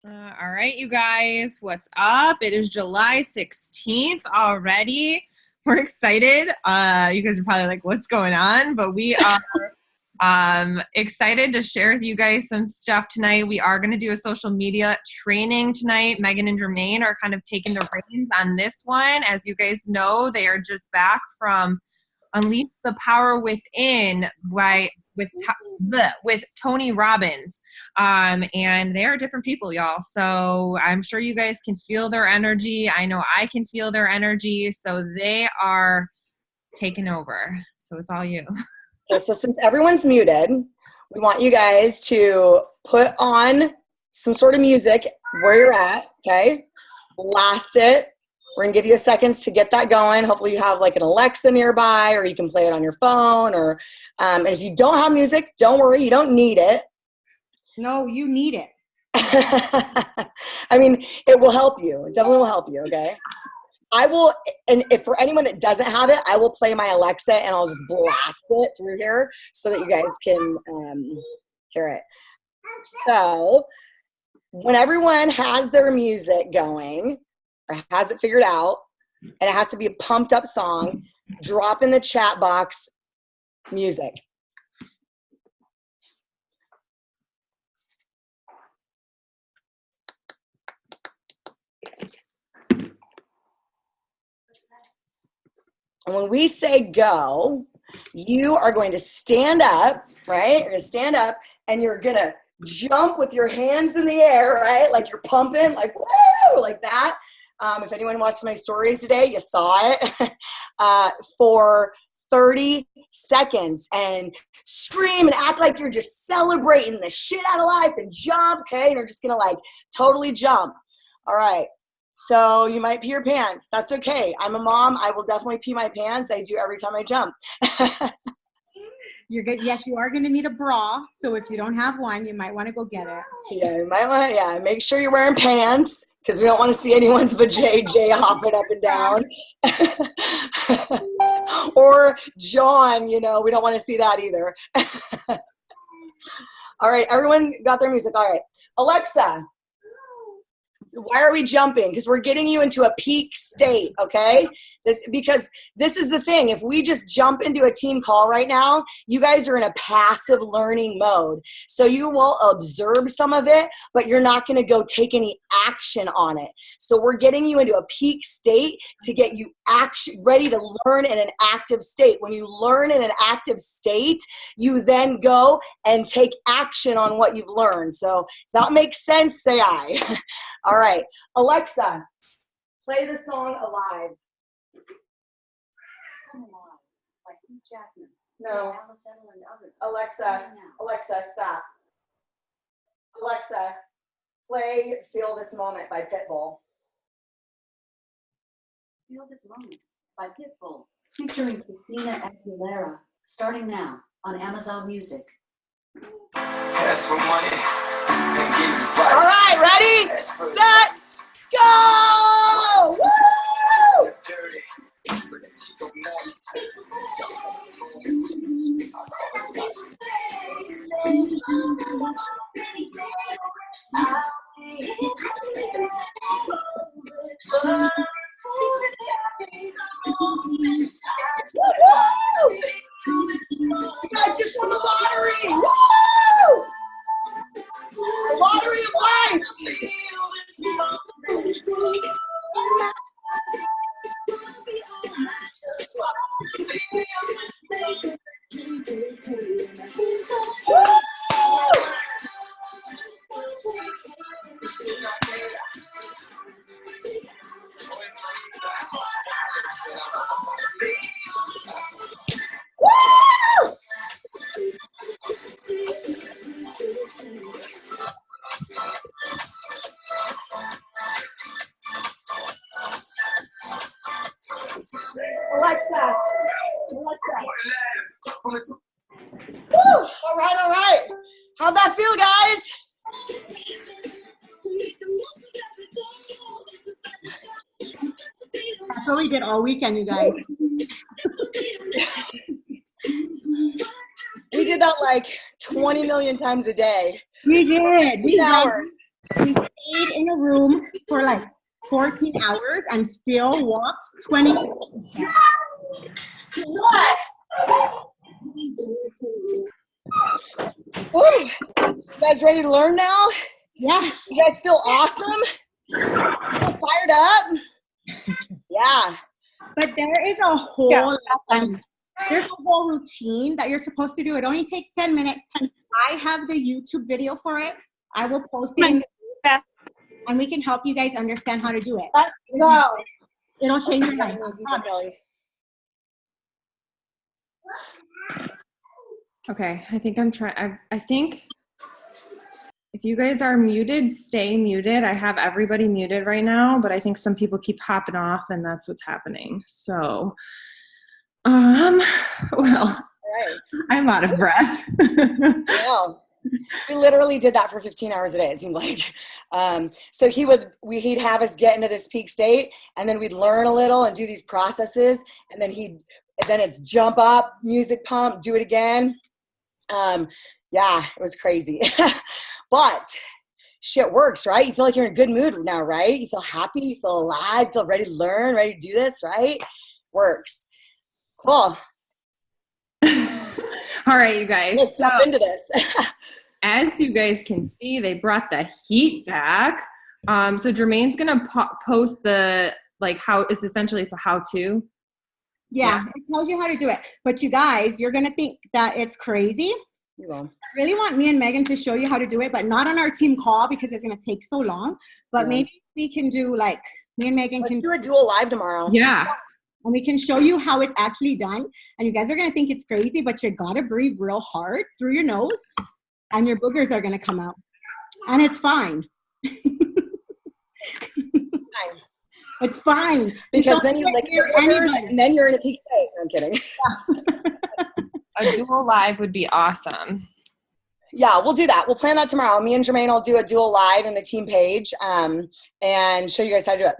All right, you guys, what's up? It is July 16th already. We're excited. You guys are probably like, what's going on? But we are excited to share with you guys some stuff tonight. We are going to do a social media training tonight. Megan and Jermaine are kind of taking the reins on this one. As you guys know, they are just back from Unleash the Power Within with Tony Robbins. And they are different people, y'all. So I'm sure you guys can feel their energy. I know I can feel their energy. So they are taking over. So it's all you. Okay, so since everyone's muted, we want you guys to put on some sort of music where you're at, okay? Blast it. We're going to give you a seconds to get that going. Hopefully you have like an Alexa nearby, or you can play it on your phone. Or and if you don't have music, don't worry. You don't need it. No, you need it. I mean, it will help you. It definitely will help you, okay? I will, and if for anyone that doesn't have it, I will play my Alexa and I'll just blast it through here so that you guys can hear it. So when everyone has their music going or has it figured out, and it has to be a pumped up song, drop in the chat box music. And when we say go, you are going to stand up, right? You're going to stand up and you're going to jump with your hands in the air, right? Like you're pumping, like woo, like that. If anyone watched my stories today, you saw it for 30 seconds and scream and act like you're just celebrating the shit out of life and jump, okay? And you're just going to like totally jump. All right. So you might pee your pants. That's okay. I'm a mom. I will definitely pee my pants. I do every time I jump. You're good. Yes, you are going to need a bra. So if you don't have one, you might want to go get it. Yeah, you might want to, yeah. Make sure you're wearing pants because we don't want to see anyone's vajayjay hopping up and down. Or John, you know, we don't want to see that either. All right, everyone got their music. All right, Alexa. Why are we jumping? Because we're getting you into a peak state, okay? Because this is the thing. If we just jump into a team call right now, you guys are in a passive learning mode. So you will observe some of it, but you're not going to go take any action on it. So we're getting you into a peak state to get you ready to learn in an active state. When you learn in an active state, you then go and take action on what you've learned. So if that makes sense, say aye. All right, Alexa, play the song Alive. Come Alive by Hugh Jackman. No. Alice Edel and others. Alexa, stop. Alexa, play Feel This Moment by Pitbull. Feel This Moment by Pitbull, featuring Christina Aguilera, starting now on Amazon Music. Ask for money and give advice. All right, ready, set, go! Woo! You guys just won the lottery! Woo! The lottery of life! Alexa. Woo! All right. How'd that feel, guys? That's what we did all weekend, you guys. We did that like 20 million times a day. We did. 8 hours. We in a room for like 14 hours and still walked 20 minutes. Woo! You guys ready to learn now? Yes. You guys feel awesome? Feel fired up? Yeah. But there is a whole there's a whole routine that you're supposed to do. It only takes 10 minutes. I have the YouTube video for it. I will post it in the group, and we can help you guys understand how to do it. Let's go. It'll change your life. Okay, I think I'm trying. I think if you guys are muted, stay muted. I have everybody muted right now, but I think some people keep hopping off, and that's what's happening. So, well, Right. I'm out of breath. No. We literally did that for 15 hours a day, it seemed like. So he'd have us get into this peak state, and then we'd learn a little and do these processes, and then it's jump up, music pump, do it again. Yeah, it was crazy. But shit works, right? You feel like you're in a good mood now, right? You feel happy, you feel alive, you feel ready to learn, ready to do this, right? Works. Cool. All right, you guys. Let's jump into this. As you guys can see, they brought the heat back. So Jermaine's gonna post the it's essentially a how-to. Yeah, it tells you how to do it. But you guys, you're gonna think that it's crazy. You will. I really want me and Megan to show you how to do it, but not on our team call because it's gonna take so long. But maybe we can do me and Megan Let's can do a dual live tomorrow. Yeah. And we can show you how it's actually done. And you guys are going to think it's crazy, but you got to breathe real hard through your nose and your boogers are going to come out. And it's fine. It's fine. Because then you lick your boogers and then you're in a peak state. No, I'm kidding. A dual live would be awesome. Yeah, we'll do that. We'll plan that tomorrow. Me and Jermaine will do a dual live in the team page and show you guys how to do it.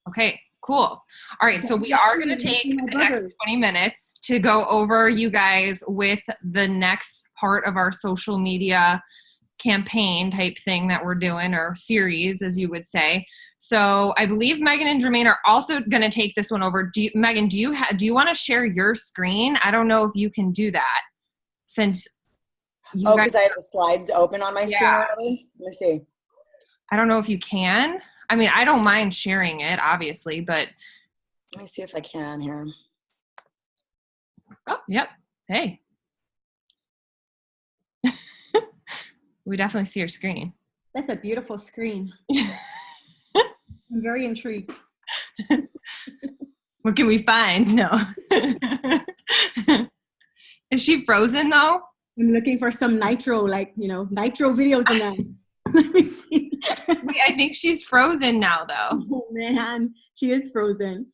Okay. Cool. All right. So we are going to take the next 20 minutes to go over you guys with the next part of our social media campaign type thing that we're doing, or series, as you would say. So I believe Megan and Jermaine are also going to take this one over. Megan, do you want to share your screen? I don't know if you can do that since you because I have the slides open on my screen already. Let me see. I don't know if you can. I mean, I don't mind sharing it, obviously, but. Let me see if I can here. Oh, yep. Hey. We definitely see your screen. That's a beautiful screen. I'm very intrigued. What can we find? No. Is she frozen, though? I'm looking for some nitro videos in that. Let me see. I think she's frozen now, though. Oh, man. She is frozen.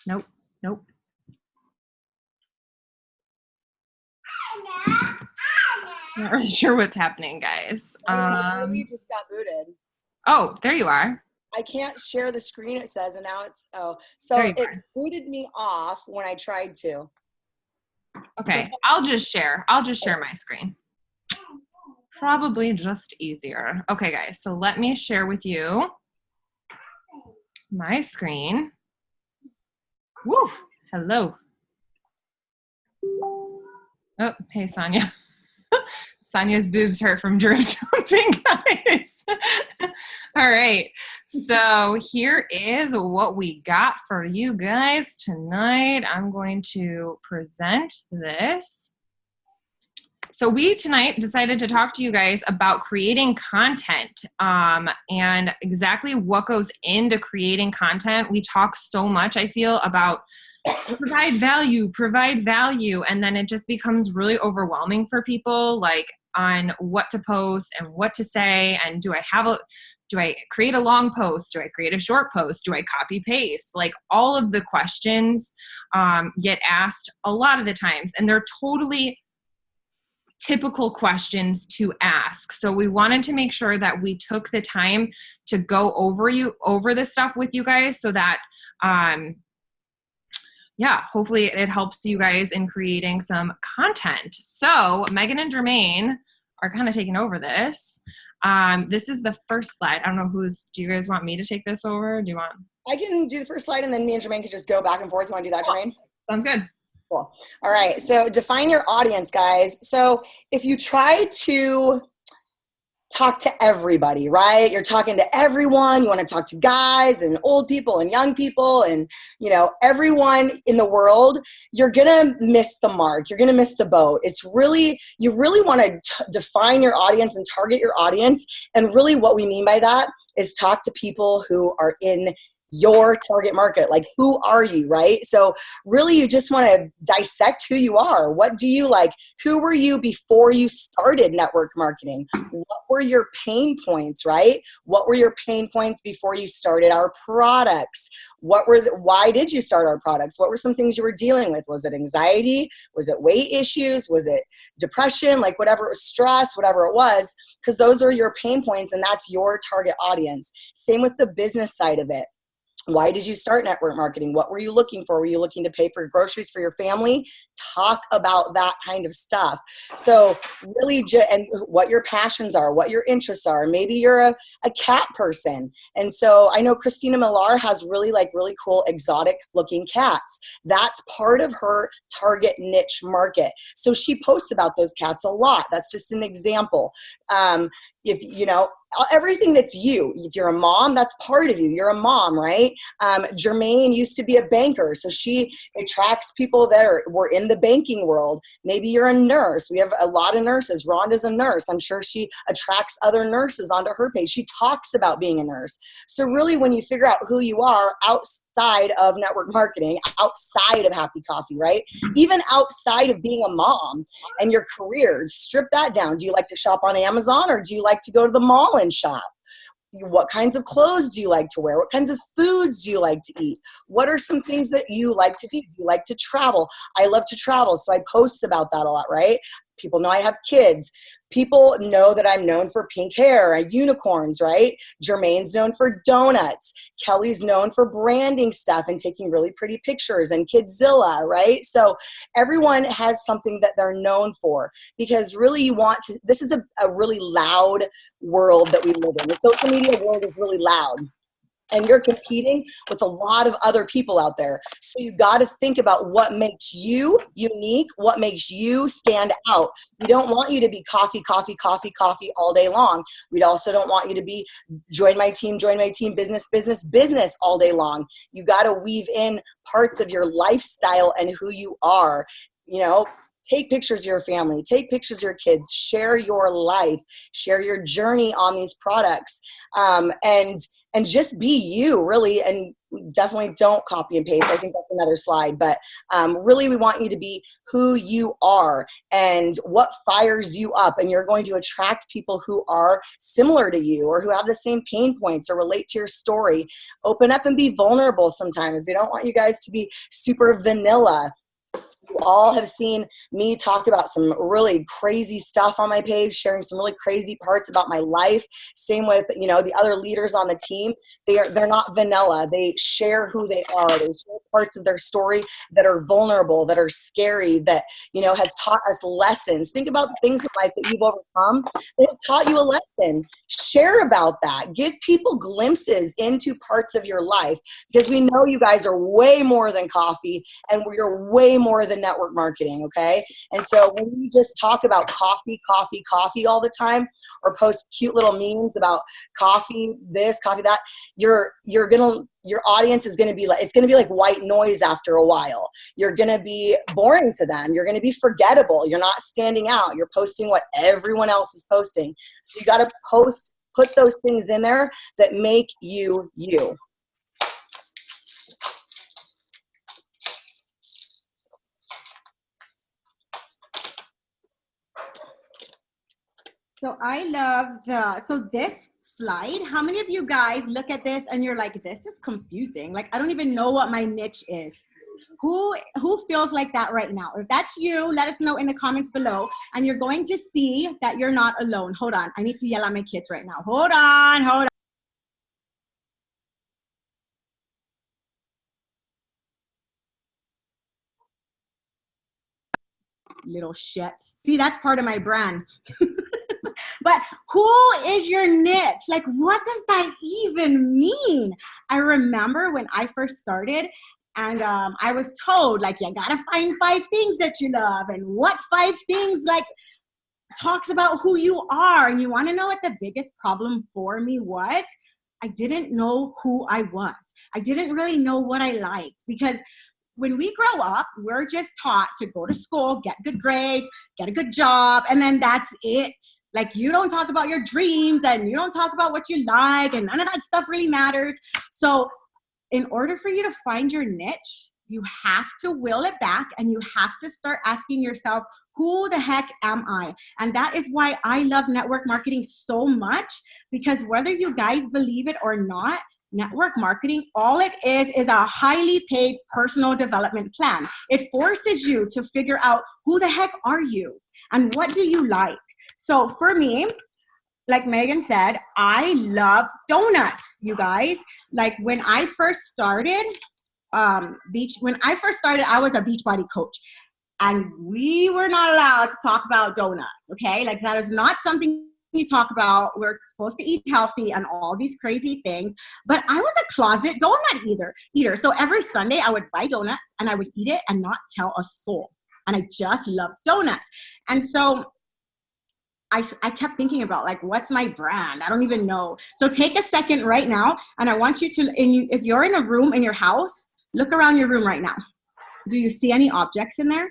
Nope. Not really sure what's happening, guys. We just got booted. Oh, there you are. I can't share the screen, it says, and now it booted me off when I tried to. Okay, I'll just share my screen. Probably just easier. Okay, guys, so let me share with you my screen. Woo, hello. Oh, hey, Sonia. Sonia's boobs hurt from germ jumping, guys. All right. So here is what we got for you guys tonight. I'm going to present this. So we tonight decided to talk to you guys about creating content and exactly what goes into creating content. We talk so much, I feel, about provide value, and then it just becomes really overwhelming for people, like on what to post and what to say, and do I create a long post? Do I create a short post? Do I copy paste? Like all of the questions get asked a lot of the times, and they're totally typical questions to ask. So we wanted to make sure that we took the time to go over this stuff with you guys so that yeah, hopefully it helps you guys in creating some content. So Megan and Jermaine are kind of taking over this. This is the first slide. I don't know do you guys want me to take this over? Do you want? I can do the first slide and then me and Jermaine can just go back and forth. You want to do that, Jermaine? Sounds good. Cool. All right. So define your audience, guys. So if you try to talk to everybody, right? You're talking to everyone. You want to talk to guys and old people and young people and, you know, everyone in the world. You're going to miss the mark. You're going to miss the boat. You really want to define your audience and target your audience. And really what we mean by that is talk to people who are in your target market. Like, who are you, right? So really you just want to dissect who you are. What do you like? Who were you before you started network marketing? What were your pain points, right? What were your pain points before you started our products? Why did you start our products? What were some things you were dealing with? Was it anxiety? Was it weight issues? Was it depression? Like whatever it was, stress, whatever it was, because those are your pain points and that's your target audience. Same with the business side of it. Why did you start network marketing? What were you looking for? Were you looking to pay for groceries for your family? Talk about that kind of stuff. So really, and what your passions are, what your interests are. Maybe you're a cat person. And so I know Christina Millar has really cool exotic looking cats. That's part of her target niche market. So she posts about those cats a lot. That's just an example. If you know, everything that's you, if you're a mom, that's part of you. You're a mom, right? Jermaine used to be a banker, so she attracts people that were in the banking world. Maybe you're a nurse. We have a lot of nurses. Rhonda's a nurse. I'm sure she attracts other nurses onto her page. She talks about being a nurse. So really, when you figure out who you are outside of network marketing, outside of Happy Coffee, right? Even outside of being a mom and your career, strip that down. Do you like to shop on Amazon or do you like to go to the mall and shop? What kinds of clothes do you like to wear? What kinds of foods do you like to eat? What are some things that you like to do? Do you like to travel? I love to travel, so I post about that a lot, right? People know I have kids. People know that I'm known for pink hair and unicorns, right? Jermaine's known for donuts. Kelly's known for branding stuff and taking really pretty pictures and Kidzilla, right? So everyone has something that they're known for because really this is a really loud world that we live in. The social media world is really loud. And you're competing with a lot of other people out there. So you got to think about what makes you unique, what makes you stand out. We don't want you to be coffee all day long. We also don't want you to be join my team, business all day long. You got to weave in parts of your lifestyle and who you are. You know, take pictures of your family, take pictures of your kids, share your life, share your journey on these products. And just be you, really, and definitely don't copy and paste. I think that's another slide. But really, we want you to be who you are and what fires you up. And you're going to attract people who are similar to you or who have the same pain points or relate to your story. Open up and be vulnerable sometimes. They don't want you guys to be super vanilla. You all have seen me talk about some really crazy stuff on my page, sharing some really crazy parts about my life. Same with, you know, the other leaders on the team. They're not vanilla. They share who they are. They share parts of their story that are vulnerable, that are scary, that, you know, has taught us lessons. Think about the things in life that you've overcome that have taught you a lesson. Share about that. Give people glimpses into parts of your life because we know you guys are way more than coffee and we're way more than network marketing, okay? And so when you just talk about coffee all the time or post cute little memes about coffee this, coffee that, your audience is going to be like, it's going to be like white noise after a while. You're going to be boring to them. You're going to be forgettable. You're not standing out. You're posting what everyone else is posting. So you got to put those things in there that make you you. So I love so this slide, how many of you guys look at this and you're like, this is confusing. Like, I don't even know what my niche is. Who feels like that right now? If that's you, let us know in the comments below. And you're going to see that you're not alone. Hold on. I need to yell at my kids right now. Hold on. little shits. See, that's part of my brand. But who is your niche? Like, what does that even mean? I remember when I first started, and I was told, like, you gotta find 5 things that you love. And what 5 things, like, talks about who you are. And you want to know what the biggest problem for me was? I didn't know who I was. I didn't really know what I liked, because when we grow up, we're just taught to go to school, get good grades, get a good job, and then that's it. Like, you don't talk about your dreams, and you don't talk about what you like, and none of that stuff really matters. So in order for you to find your niche, you have to will it back, and you have to start asking yourself, who the heck am I? And that is why I love network marketing so much, because whether you guys believe it or not, network marketing, all it is a highly paid personal development plan. It forces you to figure out, who the heck are you and what do you like? So for me, like Megan said, I love donuts, you guys. Like, when I first started, I was a Beachbody coach, and we were not allowed to talk about donuts, okay? Like, that is not something you talk about. We're supposed to eat healthy and all these crazy things. But I was a closet donut eater. So every Sunday I would buy donuts and I would eat it and not tell a soul. And I just loved donuts. And so I kept thinking about, like, what's my brand? I don't even know. So take a second right now, and I want you to, if you're in a room in your house, look around your room right now. Do you see any objects in there?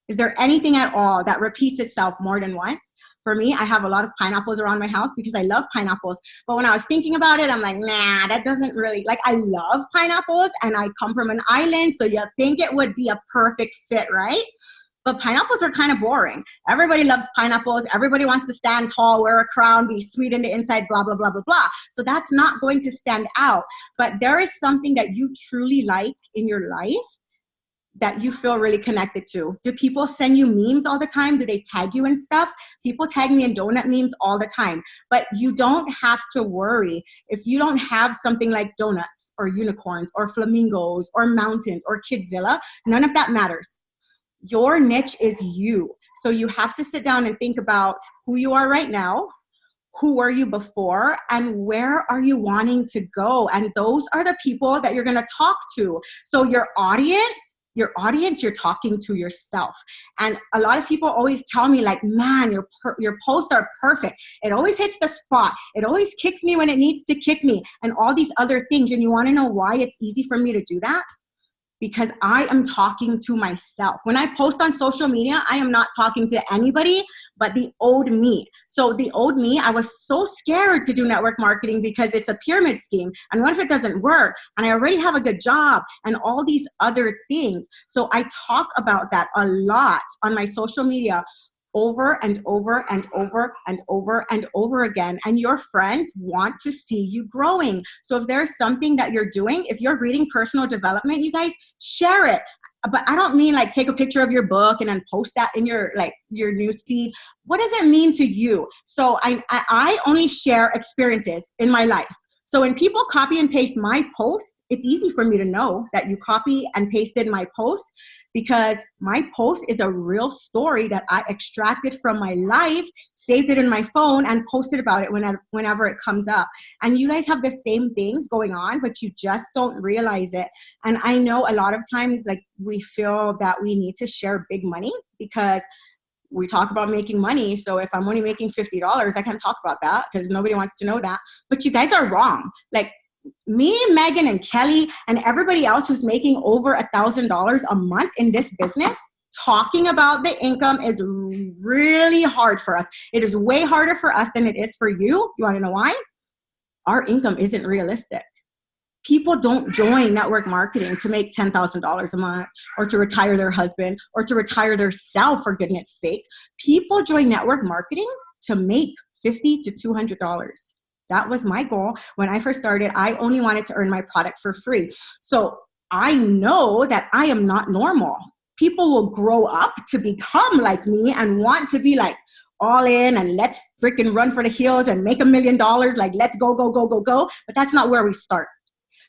Is there anything at all that repeats itself more than once? For me, I have a lot of pineapples around my house because I love pineapples. But when I was thinking about it, I'm like, nah, that doesn't really, like, I love pineapples, and I come from an island, so you think it would be a perfect fit, right? But pineapples are kind of boring. Everybody loves pineapples. Everybody wants to stand tall, wear a crown, be sweet in the inside, blah, blah, blah, blah, blah. So that's not going to stand out. But there is something that you truly like in your life that you feel really connected to. Do people send you memes all the time? Do they tag you and stuff? People tag me in donut memes all the time. But you don't have to worry if you don't have something like donuts or unicorns or flamingos or mountains or Kidzilla. None of that matters. Your niche is you. So you have to sit down and think about who you are right now, who were you before, and where are you wanting to go? And those are the people that you're going to talk to. So your audience, you're talking to yourself. And a lot of people always tell me, like, man, your posts are perfect. It always hits the spot. It always kicks me when it needs to kick me, and all these other things. And you want to know why it's easy for me to do that? Because I am talking to myself. When I post on social media, I am not talking to anybody but the old me. So the old me, I was so scared to do network marketing because it's a pyramid scheme. And what if it doesn't work? And I already have a good job and all these other things. So I talk about that a lot on my social media, over and over and over and over and over again. And your friends want to see you growing. So if there's something that you're doing, if you're reading personal development, you guys share it. But I don't mean like take a picture of your book and then post that in your news feed. What does it mean to you? So I only share experiences in my life. So when people copy and paste my post, it's easy for me to know that you copy and pasted my post, because my post is a real story that I extracted from my life, saved it in my phone, and posted about it whenever it comes up. And you guys have the same things going on, but you just don't realize it. And I know a lot of times, like, we feel that we need to share big money because we talk about making money. So if I'm only making $50, I can't talk about that because nobody wants to know that. But you guys are wrong. Like, me, Megan, and Kelly, and everybody else who's making over $1,000 a month in this business, talking about the income is really hard for us. It is way harder for us than it is for you. You want to know why? Our income isn't realistic. People don't join network marketing to make $10,000 a month or to retire their husband or to retire their self, for goodness sake. People join network marketing to make $50 to $200. That was my goal. When I first started, I only wanted to earn my product for free. So I know that I am not normal. People will grow up to become like me and want to be like all in and let's freaking run for the hills and make $1 million. Like, let's go, go, go, go, go. But that's not where we start.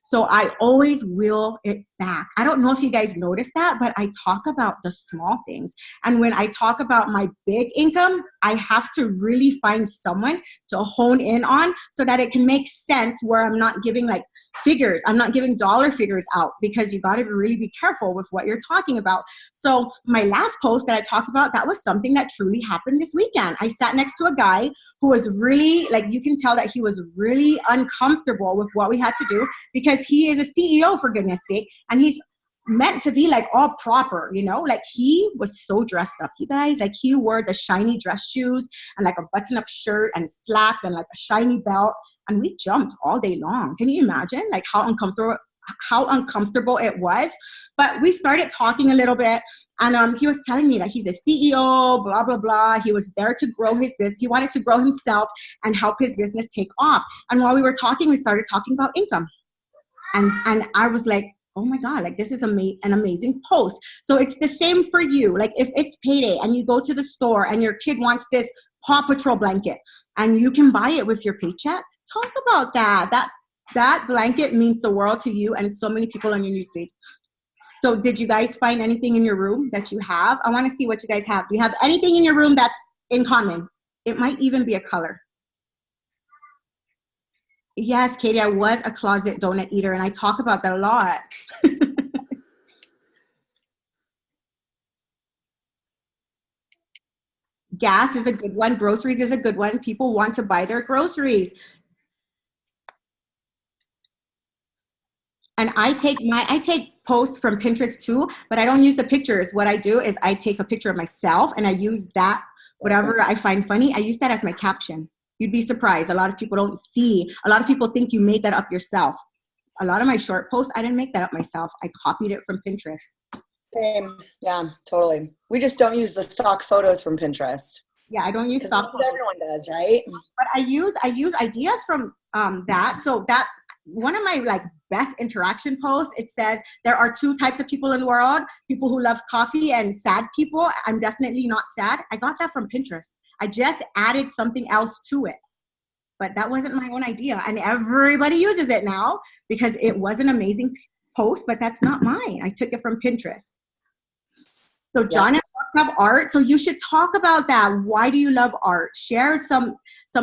So I always will it back. I don't know if you guys noticed that, but I talk about the small things. And when I talk about my big income, I have to really find someone to hone in on so that it can make sense, where I'm not giving like figures. I'm not giving dollar figures out, because you got to really be careful with what you're talking about. So my last post that I talked about, that was something that truly happened this weekend. I sat next to a guy who was really, like, you can tell that he was really uncomfortable with what we had to do, because he is a CEO, for goodness sake, and he's meant to be like all proper, you know, like he was so dressed up, you guys. Like he wore the shiny dress shoes and like a button-up shirt and slacks and like a shiny belt, and we jumped all day long. Can you imagine like how uncomfortable it was? But we started talking a little bit, and he was telling me that he's a CEO, blah blah blah. He was there to grow his business. He wanted to grow himself and help his business take off. And while we were talking, we started talking about income, and I was like, oh my God, like this is an amazing post. So it's the same for you. Like if it's payday and you go to the store and your kid wants this Paw Patrol blanket and you can buy it with your paycheck, talk about that. That blanket means the world to you and so many people on your newsfeed. So did you guys find anything in your room that you have? I want to see what you guys have. Do you have anything in your room that's in common? It might even be a color. Yes, Katie, I was a closet donut eater, and I talk about that a lot. Gas is a good one. Groceries is a good one. People want to buy their groceries. And I take posts from Pinterest too, but I don't use the pictures. What I do is I take a picture of myself and I use that, whatever I find funny, I use that as my caption. You'd be surprised. A lot of people don't see. A lot of people think you made that up yourself. A lot of my short posts, I didn't make that up myself. I copied it from Pinterest. Same. Yeah, totally. We just don't use the stock photos from Pinterest. Yeah, I don't use stock photos. Everyone does, right? But I use ideas from that. So that one of my like best interaction posts, it says there are two types of people in the world: people who love coffee and sad people. I'm definitely not sad. I got that from Pinterest. I just added something else to it, but that wasn't my own idea. And everybody uses it now because it was an amazing post, but that's not mine. I took it from Pinterest. So John and Fox have art. So you should talk about that. Why do you love art? Share some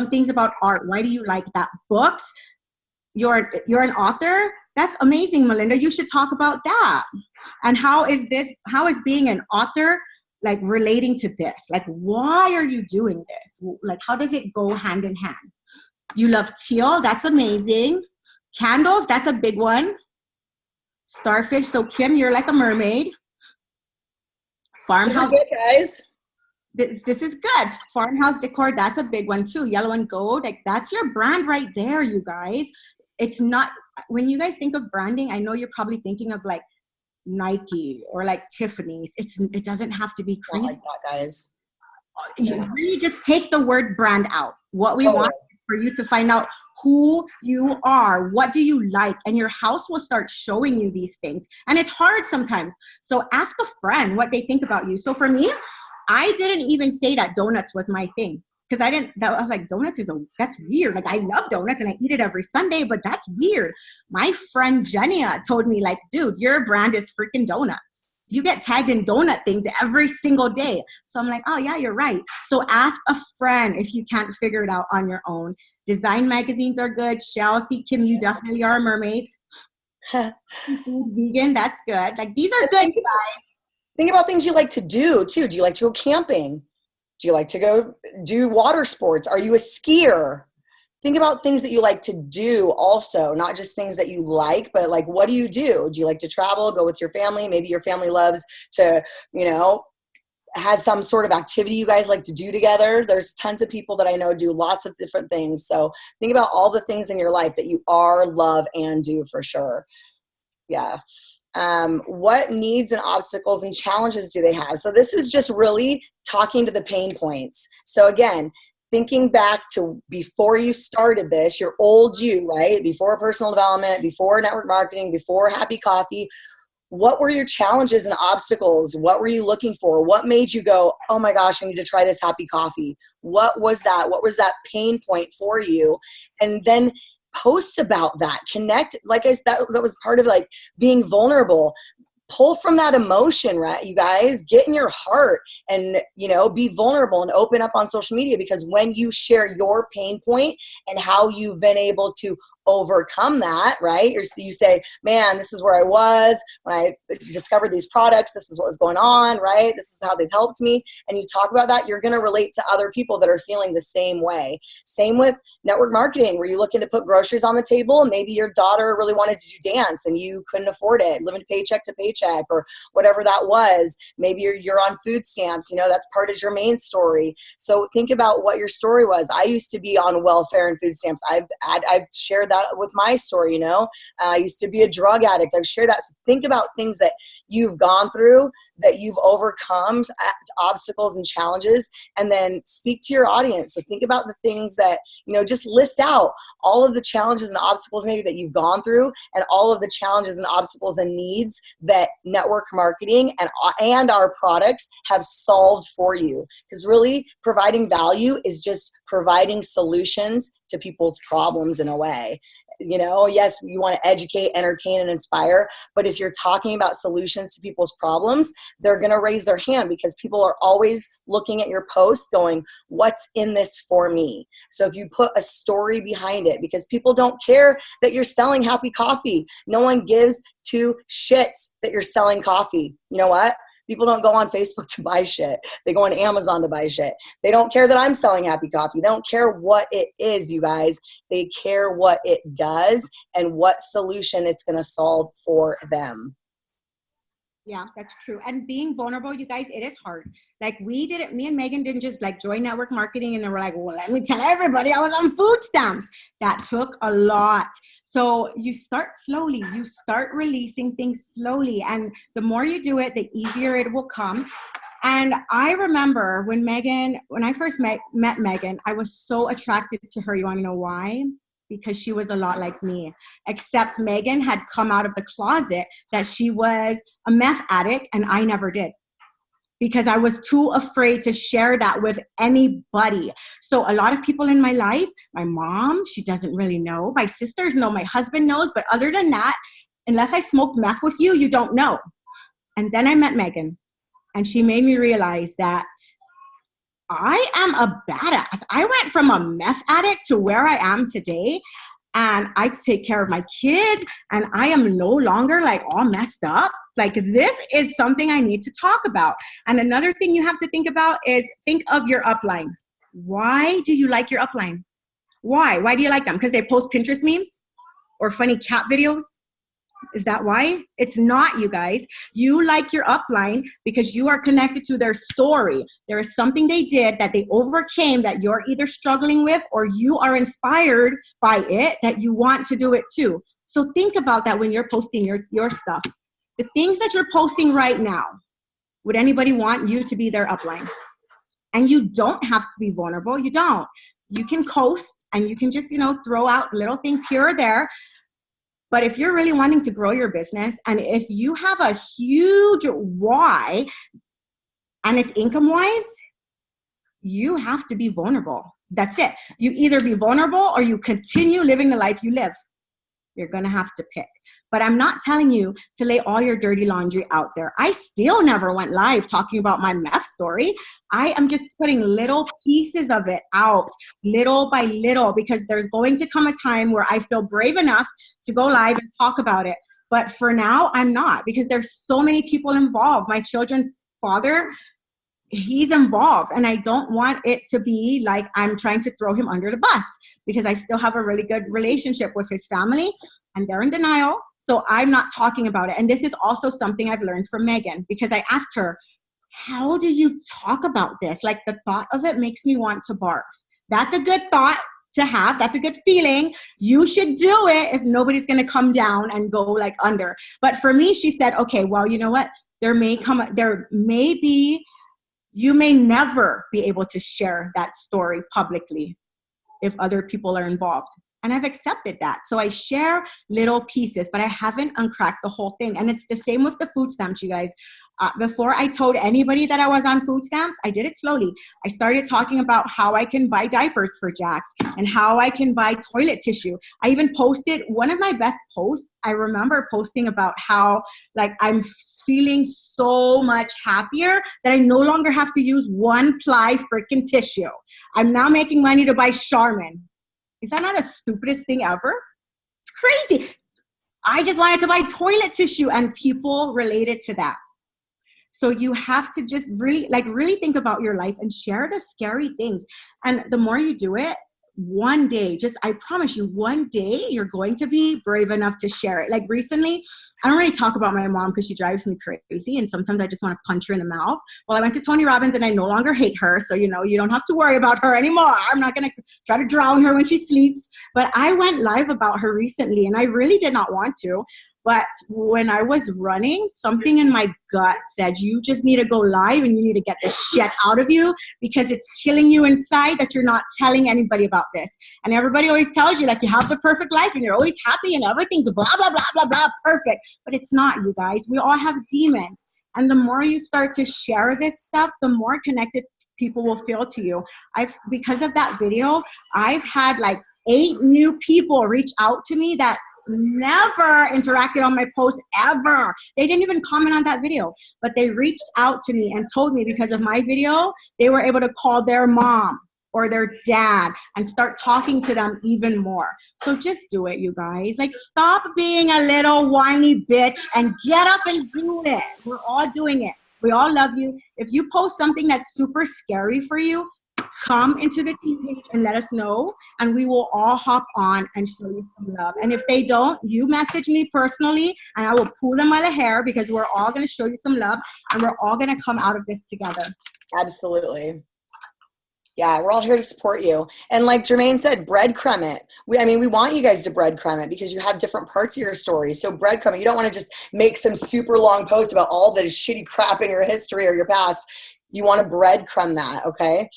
things about art. Why do you like that? Books. You're an author. That's amazing, Melinda. You should talk about that. And how is being an author like relating to this? Like, why are you doing this? Like, how does it go hand in hand? You love teal. That's amazing. Candles. That's a big one. Starfish. So Kim, you're like a mermaid. Farmhouse. Good, guys. This is good. Farmhouse decor. That's a big one too. Yellow and gold. Like that's your brand right there, you guys. It's not, when you guys think of branding, I know you're probably thinking of like Nike or like Tiffany's. It doesn't have to be crazy. Not like that, guys. You really just take the word brand out. What we want is for you to find out who you are. What do you like? And your house will start showing you these things. And it's hard sometimes. So ask a friend what they think about you. So for me, I didn't even say that donuts was my thing. Because I was like, donuts that's weird. Like I love donuts and I eat it every Sunday, but that's weird. My friend Jenia told me like, dude, your brand is freaking donuts. You get tagged in donut things every single day. So I'm like, oh yeah, you're right. So ask a friend if you can't figure it out on your own. Design magazines are good. Chelsea, Kim, you definitely are a mermaid. Vegan, that's good. Like these are good, guys. Think about things you like to do too. Do you like to go camping? Do you like to go do water sports? Are you a skier? Think about things that you like to do also, not just things that you like, but like, what do? Do you like to travel, go with your family? Maybe your family loves to, has some sort of activity you guys like to do together. There's tons of people that I know do lots of different things. So think about all the things in your life that you love and do for sure. Yeah. What needs and obstacles and challenges do they have? So this is just really talking to the pain points. So again, thinking back to before you started this, your old you, right? Before personal development, before network marketing, before Happy Coffee, what were your challenges and obstacles? What were you looking for? What made you go, oh my gosh, I need to try this Happy Coffee? What was that? What was that pain point for you? And then post about that, connect. Like I said, that was part of like being vulnerable. Pull from that emotion, right? You guys, get in your heart and, you know, be vulnerable and open up on social media, because when you share your pain point and how you've been able to overcome that, right? Or so you say, man, this is where I was when I discovered these products. This is what was going on, right? This is how they've helped me. And you talk about that, you're going to relate to other people that are feeling the same way. Same with network marketing, where you're looking to put groceries on the table. And maybe your daughter really wanted to do dance and you couldn't afford it, living paycheck to paycheck or whatever that was. Maybe you're on food stamps, you know, that's part of your main story. So think about what your story was. I used to be on welfare and food stamps. I've shared that with my story, you know. I used to be a drug addict. I've shared that. So think about things that you've gone through, that you've overcome, obstacles and challenges, and then speak to your audience. So think about the things that, you know, just list out all of the challenges and obstacles maybe that you've gone through, and all of the challenges and obstacles and needs that network marketing and our products have solved for you. Because really, providing value is just providing solutions to people's problems in a way. You know, yes, you want to educate, entertain, and inspire, but if you're talking about solutions to people's problems, they're going to raise their hand, because people are always looking at your posts going, what's in this for me? So if you put a story behind it, because people don't care that you're selling happy coffee. No one gives two shits that you're selling coffee. You know what? People don't go on Facebook to buy shit. They go on Amazon to buy shit. They don't care that I'm selling happy coffee. They don't care what it is, you guys. They care what it does and what solution it's going to solve for them. Yeah, that's true. And being vulnerable, you guys, it is hard. Like me and Megan didn't just like join network marketing and then we're like, well, let me tell everybody I was on food stamps. That took a lot. So you start slowly, you start releasing things slowly. And the more you do it, the easier it will come. And I remember when I first met Megan, I was so attracted to her. You want to know why? Because she was a lot like me, except Megan had come out of the closet that she was a meth addict, and I never did, because I was too afraid to share that with anybody. So a lot of people in my life, my mom, she doesn't really know. My sisters know, my husband knows, but other than that, unless I smoked meth with you, you don't know. And then I met Megan, and she made me realize that I am a badass. I went from a meth addict to where I am today, and I take care of my kids, and I am no longer like all messed up. Like, this is something I need to talk about. And another thing you have to think about is think of your upline. Why do you like your upline? Why? Why do you like them? Because they post Pinterest memes or funny cat videos? Is that why? It's not, you guys. You like your upline because you are connected to their story. There is something they did that they overcame that you're either struggling with, or you are inspired by it that you want to do it too. So think about that when you're posting your stuff. The things that you're posting right now, would anybody want you to be their upline? And you don't have to be vulnerable. You don't. You can coast and you can just, throw out little things here or there. But if you're really wanting to grow your business, and if you have a huge why and it's income-wise, you have to be vulnerable. That's it. You either be vulnerable or you continue living the life you live. You're going to have to pick. But I'm not telling you to lay all your dirty laundry out there. I still never went live talking about my meth story. I am just putting little pieces of it out, little by little, because there's going to come a time where I feel brave enough to go live and talk about it. But for now, I'm not, because there's so many people involved. My children's father, he's involved, and I don't want it to be like I'm trying to throw him under the bus, because I still have a really good relationship with his family, and they're in denial. So I'm not talking about it. And this is also something I've learned from Megan, because I asked her, how do you talk about this? Like, the thought of it makes me want to barf. That's a good thought to have. That's a good feeling. You should do it if nobody's going to come down and go like under. But for me, she said, okay, well, you know what? You may never be able to share that story publicly if other people are involved. And I've accepted that. So I share little pieces, but I haven't uncracked the whole thing. And it's the same with the food stamps, you guys. Before I told anybody that I was on food stamps, I did it slowly. I started talking about how I can buy diapers for Jax and how I can buy toilet tissue. I even posted one of my best posts. I remember posting about how like I'm feeling so much happier that I no longer have to use 1-ply freaking tissue. I'm now making money to buy Charmin. Is that not the stupidest thing ever? It's crazy. I just wanted to buy toilet tissue and people related to that. So you have to just really think about your life and share the scary things. And the more you do it, one day, I promise you, one day you're going to be brave enough to share it. Like recently, I don't really talk about my mom because she drives me crazy. And sometimes I just want to punch her in the mouth. Well, I went to Tony Robbins and I no longer hate her. So, you don't have to worry about her anymore. I'm not going to try to drown her when she sleeps. But I went live about her recently and I really did not want to. But when I was running, something in my gut said, you just need to go live and you need to get this shit out of you because it's killing you inside that you're not telling anybody about this. And everybody always tells you, like, you have the perfect life and you're always happy and everything's blah, blah, blah, blah, blah, perfect. But it's not, you guys. We all have demons. And the more you start to share this stuff, the more connected people will feel to you. Because of that video, I've had like 8 new people reach out to me that never interacted on my post ever. They didn't even comment on that video, but they reached out to me and told me because of my video, they were able to call their mom or their dad and start talking to them even more. So just do it, you guys. Like, stop being a little whiny bitch and get up and do it. We're all doing it. We all love you. If you post something that's super scary for you, come into the team page and let us know, and we will all hop on and show you some love. And if they don't, you message me personally, and I will pull them by the hair because we're all going to show you some love, and we're all going to come out of this together. Absolutely. Yeah, we're all here to support you. And like Jermaine said, breadcrumb it. We want you guys to breadcrumb it because you have different parts of your story. So breadcrumb it. You don't want to just make some super long post about all the shitty crap in your history or your past. You want to breadcrumb that, okay?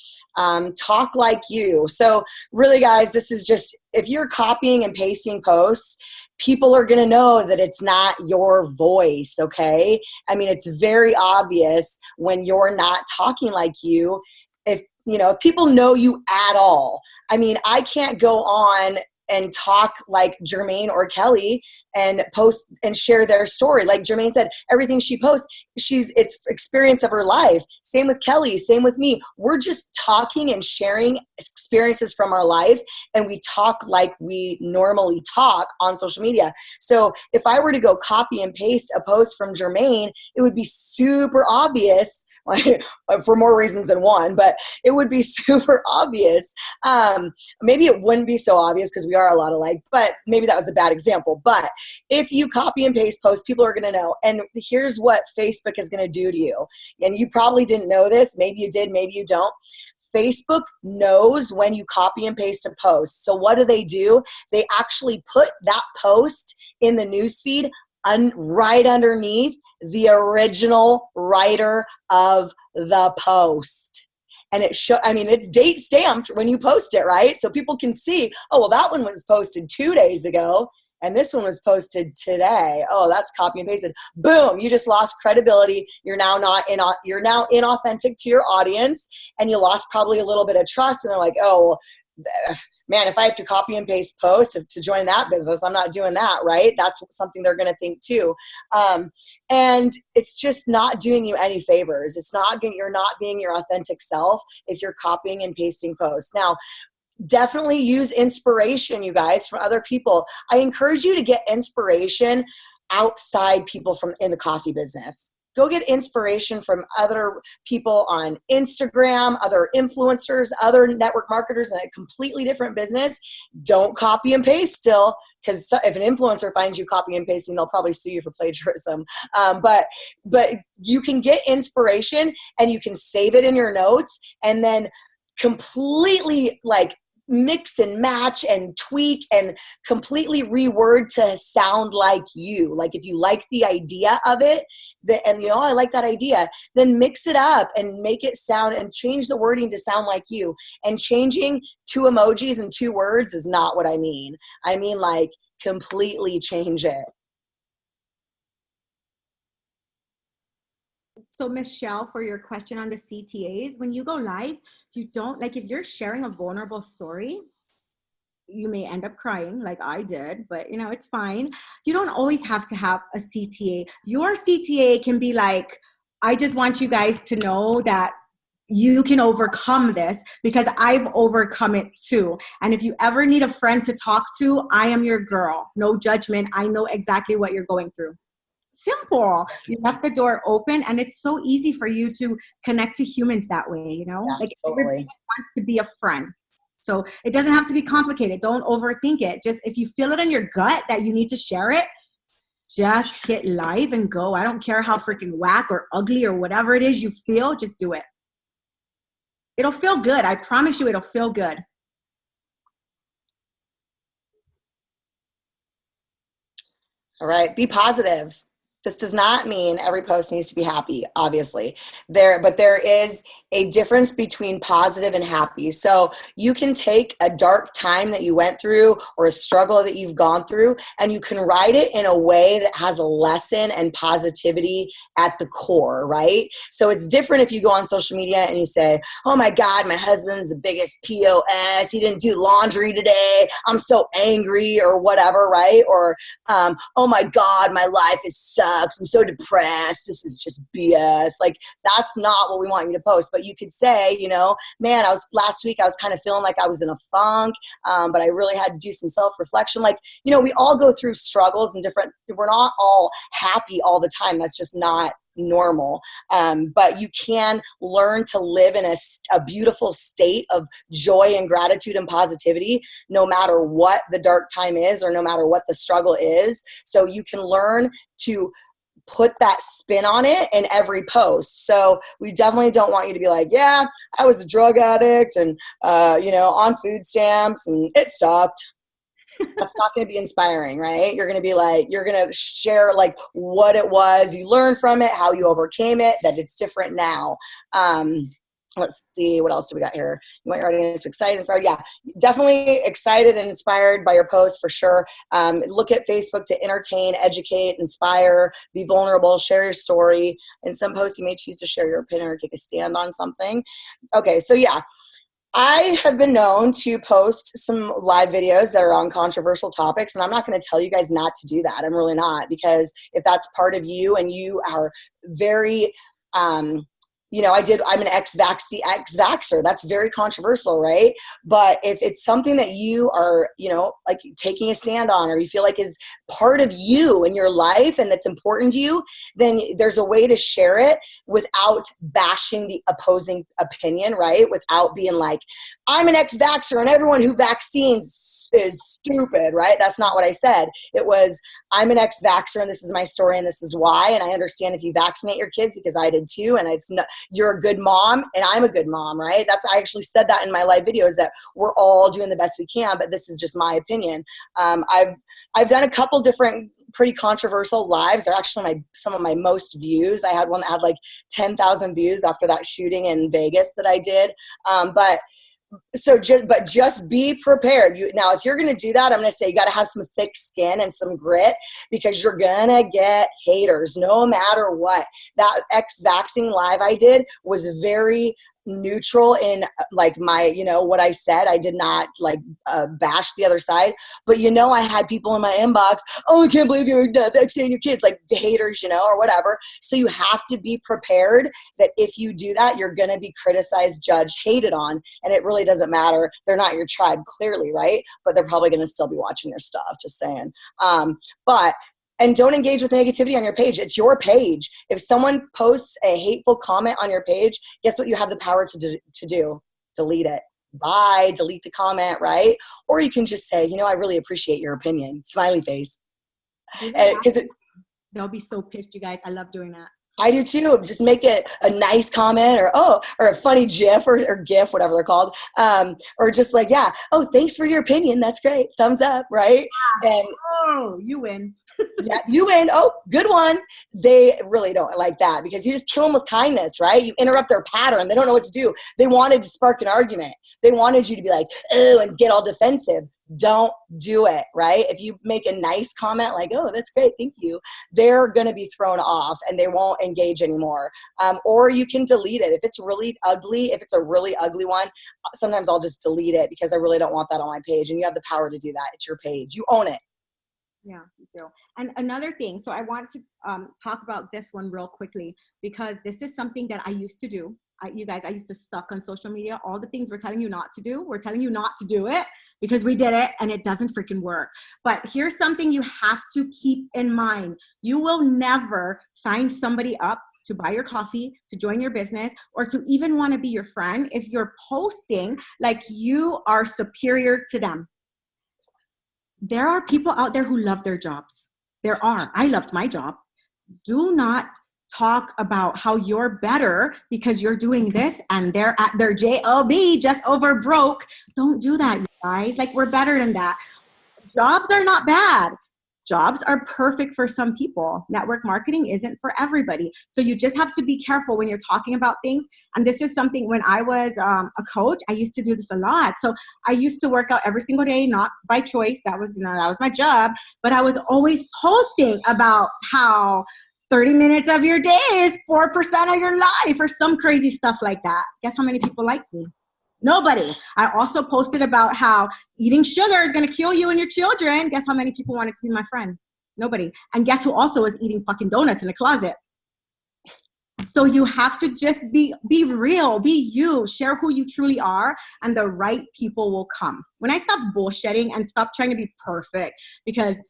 Talk like you. So really, guys, this is just, if you're copying and pasting posts, people are going to know that it's not your voice, okay? It's very obvious when you're not talking like you. If people know you at all. I can't go on and talk like Jermaine or Kelly and post and share their story. Like Jermaine said, everything she posts, it's experience of her life. Same with Kelly, same with me. We're just talking and sharing experiences from our life, and we talk like we normally talk on social media. So if I were to go copy and paste a post from Jermaine, it would be super obvious, for more reasons than one, but it would be super obvious. Maybe it wouldn't be so obvious because we are a lot alike, but maybe that was a bad example. But if you copy and paste posts, people are going to know. And here's what Facebook is going to do to you. And you probably didn't know this. Maybe you did, maybe you don't. Facebook knows when you copy and paste a post. So what do? They actually put that post in the newsfeed right underneath the original writer of the post. And it's date stamped when you post it, right? So people can see, oh, well, that one was posted 2 days ago and this one was posted today. Oh, that's copy and pasted. Boom, you just lost credibility. You're now inauthentic to your audience, and you lost probably a little bit of trust. And they're like, oh, well, man, if I have to copy and paste posts to join that business, I'm not doing that, right? That's something they're going to think too. And it's just not doing you any favors. You're not being your authentic self if you're copying and pasting posts. Now, definitely use inspiration, you guys, from other people. I encourage you to get inspiration outside people from in the coffee business. Go get inspiration from other people on Instagram, other influencers, other network marketers in a completely different business. Don't copy and paste still, because if an influencer finds you copy and pasting, they'll probably sue you for plagiarism. But you can get inspiration and you can save it in your notes and then completely mix and match and tweak and completely reword to sound like you. Like if you like the idea of it, and you know, I like that idea, then mix it up and make it sound and change the wording to sound like you. And changing 2 emojis and 2 words is not what I mean. I mean like completely change it. So Michelle, for your question on the CTAs, when you go live, you don't, like if you're sharing a vulnerable story, you may end up crying like I did, but you know, it's fine. You don't always have to have a CTA. Your CTA can be like, I just want you guys to know that you can overcome this because I've overcome it too. And if you ever need a friend to talk to, I am your girl. No judgment. I know exactly what you're going through. Simple. You left the door open, and it's so easy for you to connect to humans that way, you know? Yeah, like totally. everybody wants to be a friend. So it doesn't have to be complicated. Don't overthink it. Just if you feel it in your gut that you need to share it, just hit live and go. I don't care how freaking whack or ugly or whatever it is you feel, just do it. It'll feel good. I promise you it'll feel good. All right, be positive. This does not mean every post needs to be happy, obviously. But there is a difference between positive and happy. So you can take a dark time that you went through or a struggle that you've gone through, and you can write it in a way that has a lesson and positivity at the core, right? So it's different if you go on social media and you say, oh my God, my husband's the biggest POS. He didn't do laundry today. I'm so angry or whatever, right? Or, oh my God, my life is sucks. I'm so depressed. This is just BS. Like, that's not what we want you to post. But you could say, you know, man, last week I was kind of feeling like I was in a funk, but I really had to do some self-reflection. Like, you know, we all go through struggles and we're not all happy all the time. That's just not normal. But you can learn to live in a beautiful state of joy and gratitude and positivity, no matter what the dark time is or no matter what the struggle is. So you can learn to put that spin on it in every post. So we definitely don't want you to be like, yeah, I was a drug addict and, you know, on food stamps and it sucked. That's not going to be inspiring, right? You're going to be like, you're going to share like what it was you learned from it, how you overcame it, that it's different now. Let's see, what else do we got here? You want your audience excited, inspired? Yeah, definitely excited and inspired by your post for sure. Look at Facebook to entertain, educate, inspire, be vulnerable, share your story. In some posts, you may choose to share your opinion or take a stand on something. Okay, so yeah. I have been known to post some live videos that are on controversial topics, and I'm not going to tell you guys not to do that. I'm really not, because if that's part of you and you are very, you know, I'm an ex-vaxxer. That's very controversial, right? But if it's something that you are, you know, like taking a stand on, or you feel like is part of you in your life and that's important to you, then there's a way to share it without bashing the opposing opinion, right? Without being like, I'm an ex-vaxxer and everyone who vaccines is stupid, right? That's not what I said. It was, I'm an ex-vaxxer and this is my story and this is why. And I understand if you vaccinate your kids, because I did too. And it's not, you're a good mom and I'm a good mom, right? I actually said that in my live videos, that we're all doing the best we can, but this is just my opinion. I've done a couple different pretty controversial lives. They're actually some of my most views. I had one that had like 10,000 views after that shooting in Vegas that I did. Just be prepared. Now, if you're going to do that, I'm going to say you got to have some thick skin and some grit, because you're going to get haters no matter what. That ex-vaxxing live I did was very neutral in like my, you know, what I said. I did not like bash the other side, but you know, I had people in my inbox, oh, I can't believe you're vaccinating your kids, like the haters, you know, or whatever. So you have to be prepared that if you do that, you're going to be criticized, judged, hated on, and it really doesn't matter. They're not your tribe, clearly, right? But they're probably going to still be watching your stuff, just saying. And don't engage with negativity on your page. It's your page. If someone posts a hateful comment on your page, guess what you have the power to do? Delete it. Bye. Delete the comment, right? Or you can just say, you know, I really appreciate your opinion. Smiley face. They'll be so pissed, you guys. I love doing that. I do too. Just make it a nice comment or or a funny GIF or GIF, whatever they're called. Or just like, yeah, oh, thanks for your opinion. That's great. Thumbs up, right? And oh, you win. yeah, you win. Oh, good one. They really don't like that because you just kill them with kindness, right? You interrupt their pattern. They don't know what to do. They wanted to spark an argument. They wanted you to be like, oh, and get all defensive. Don't do it, right? If you make a nice comment like, oh, that's great, thank you, they're going to be thrown off and they won't engage anymore. Or you can delete it. If it's really ugly, if it's a really ugly one, sometimes I'll just delete it because I really don't want that on my page. And you have the power to do that. It's your page. You own it. Yeah, you do. And another thing, so I want to talk about this one real quickly because this is something that I used to do. You guys, I used to suck on social media. All the things we're telling you not to do, we're telling you not to do it because we did it and it doesn't freaking work. But here's something you have to keep in mind. You will never sign somebody up to buy your coffee, to join your business, or to even want to be your friend if you're posting like you are superior to them. There are people out there who love their jobs. There are. I loved my job. Do not talk about how you're better because you're doing this and they're at their job just over broke. Don't do that, you guys. Like, we're better than that. Jobs are not bad. Jobs are perfect for some people. Network marketing isn't for everybody. So you just have to be careful when you're talking about things. And this is something when I was a coach, I used to do this a lot. So I used to work out every single day, not by choice. That was my job. But I was always posting about how 30 minutes of your day is 4% of your life or some crazy stuff like that. Guess how many people liked me? Nobody. I also posted about how eating sugar is going to kill you and your children. Guess how many people wanted to be my friend? Nobody. And guess who also is eating fucking donuts in the closet? So you have to just be real, be you, share who you truly are, and the right people will come. When I stopped bullshitting and stopped trying to be perfect because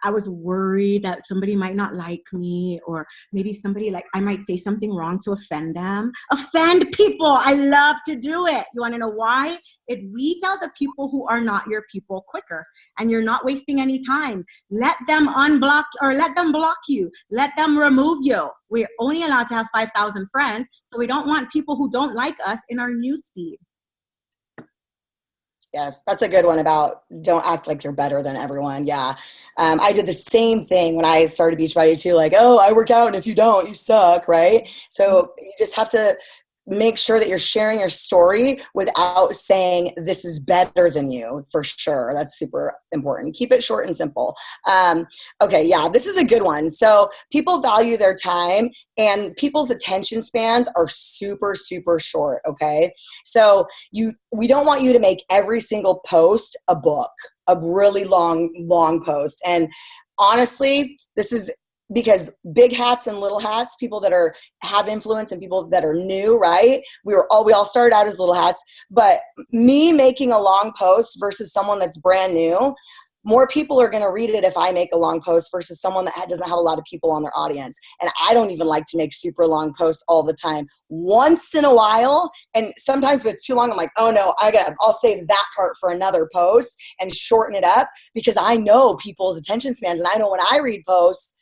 I was worried that somebody might not like me, or maybe somebody I might say something wrong to offend them. Offend people. I love to do it. You want to know why? It weeds out the people who are not your people quicker, and you're not wasting any time. Let them unblock or let them block you. Let them remove you. We're only allowed to have 5,000 friends, so we don't want people who don't like us in our newsfeed. Yes, that's a good one about don't act like you're better than everyone. Yeah. I did the same thing when I started Beachbody too. Like, oh, I work out and if you don't, you suck, right? So you just have to make sure that you're sharing your story without saying this is better than you, for sure. That's super important. Keep it short and simple. Okay, yeah, this is a good one. So people value their time and people's attention spans are super, super short, okay? So we don't want you to make every single post a book, a really long post. And honestly, this is because big hats and little hats, people that have influence and people that are new, right? We all started out as little hats, but me making a long post versus someone that's brand new, more people are going to read it if I make a long post versus someone that doesn't have a lot of people on their audience. And I don't even like to make super long posts all the time. Once in a while, and sometimes if it's too long, I'm like, oh no, I'll save that part for another post and shorten it up because I know people's attention spans, and I know when I read posts,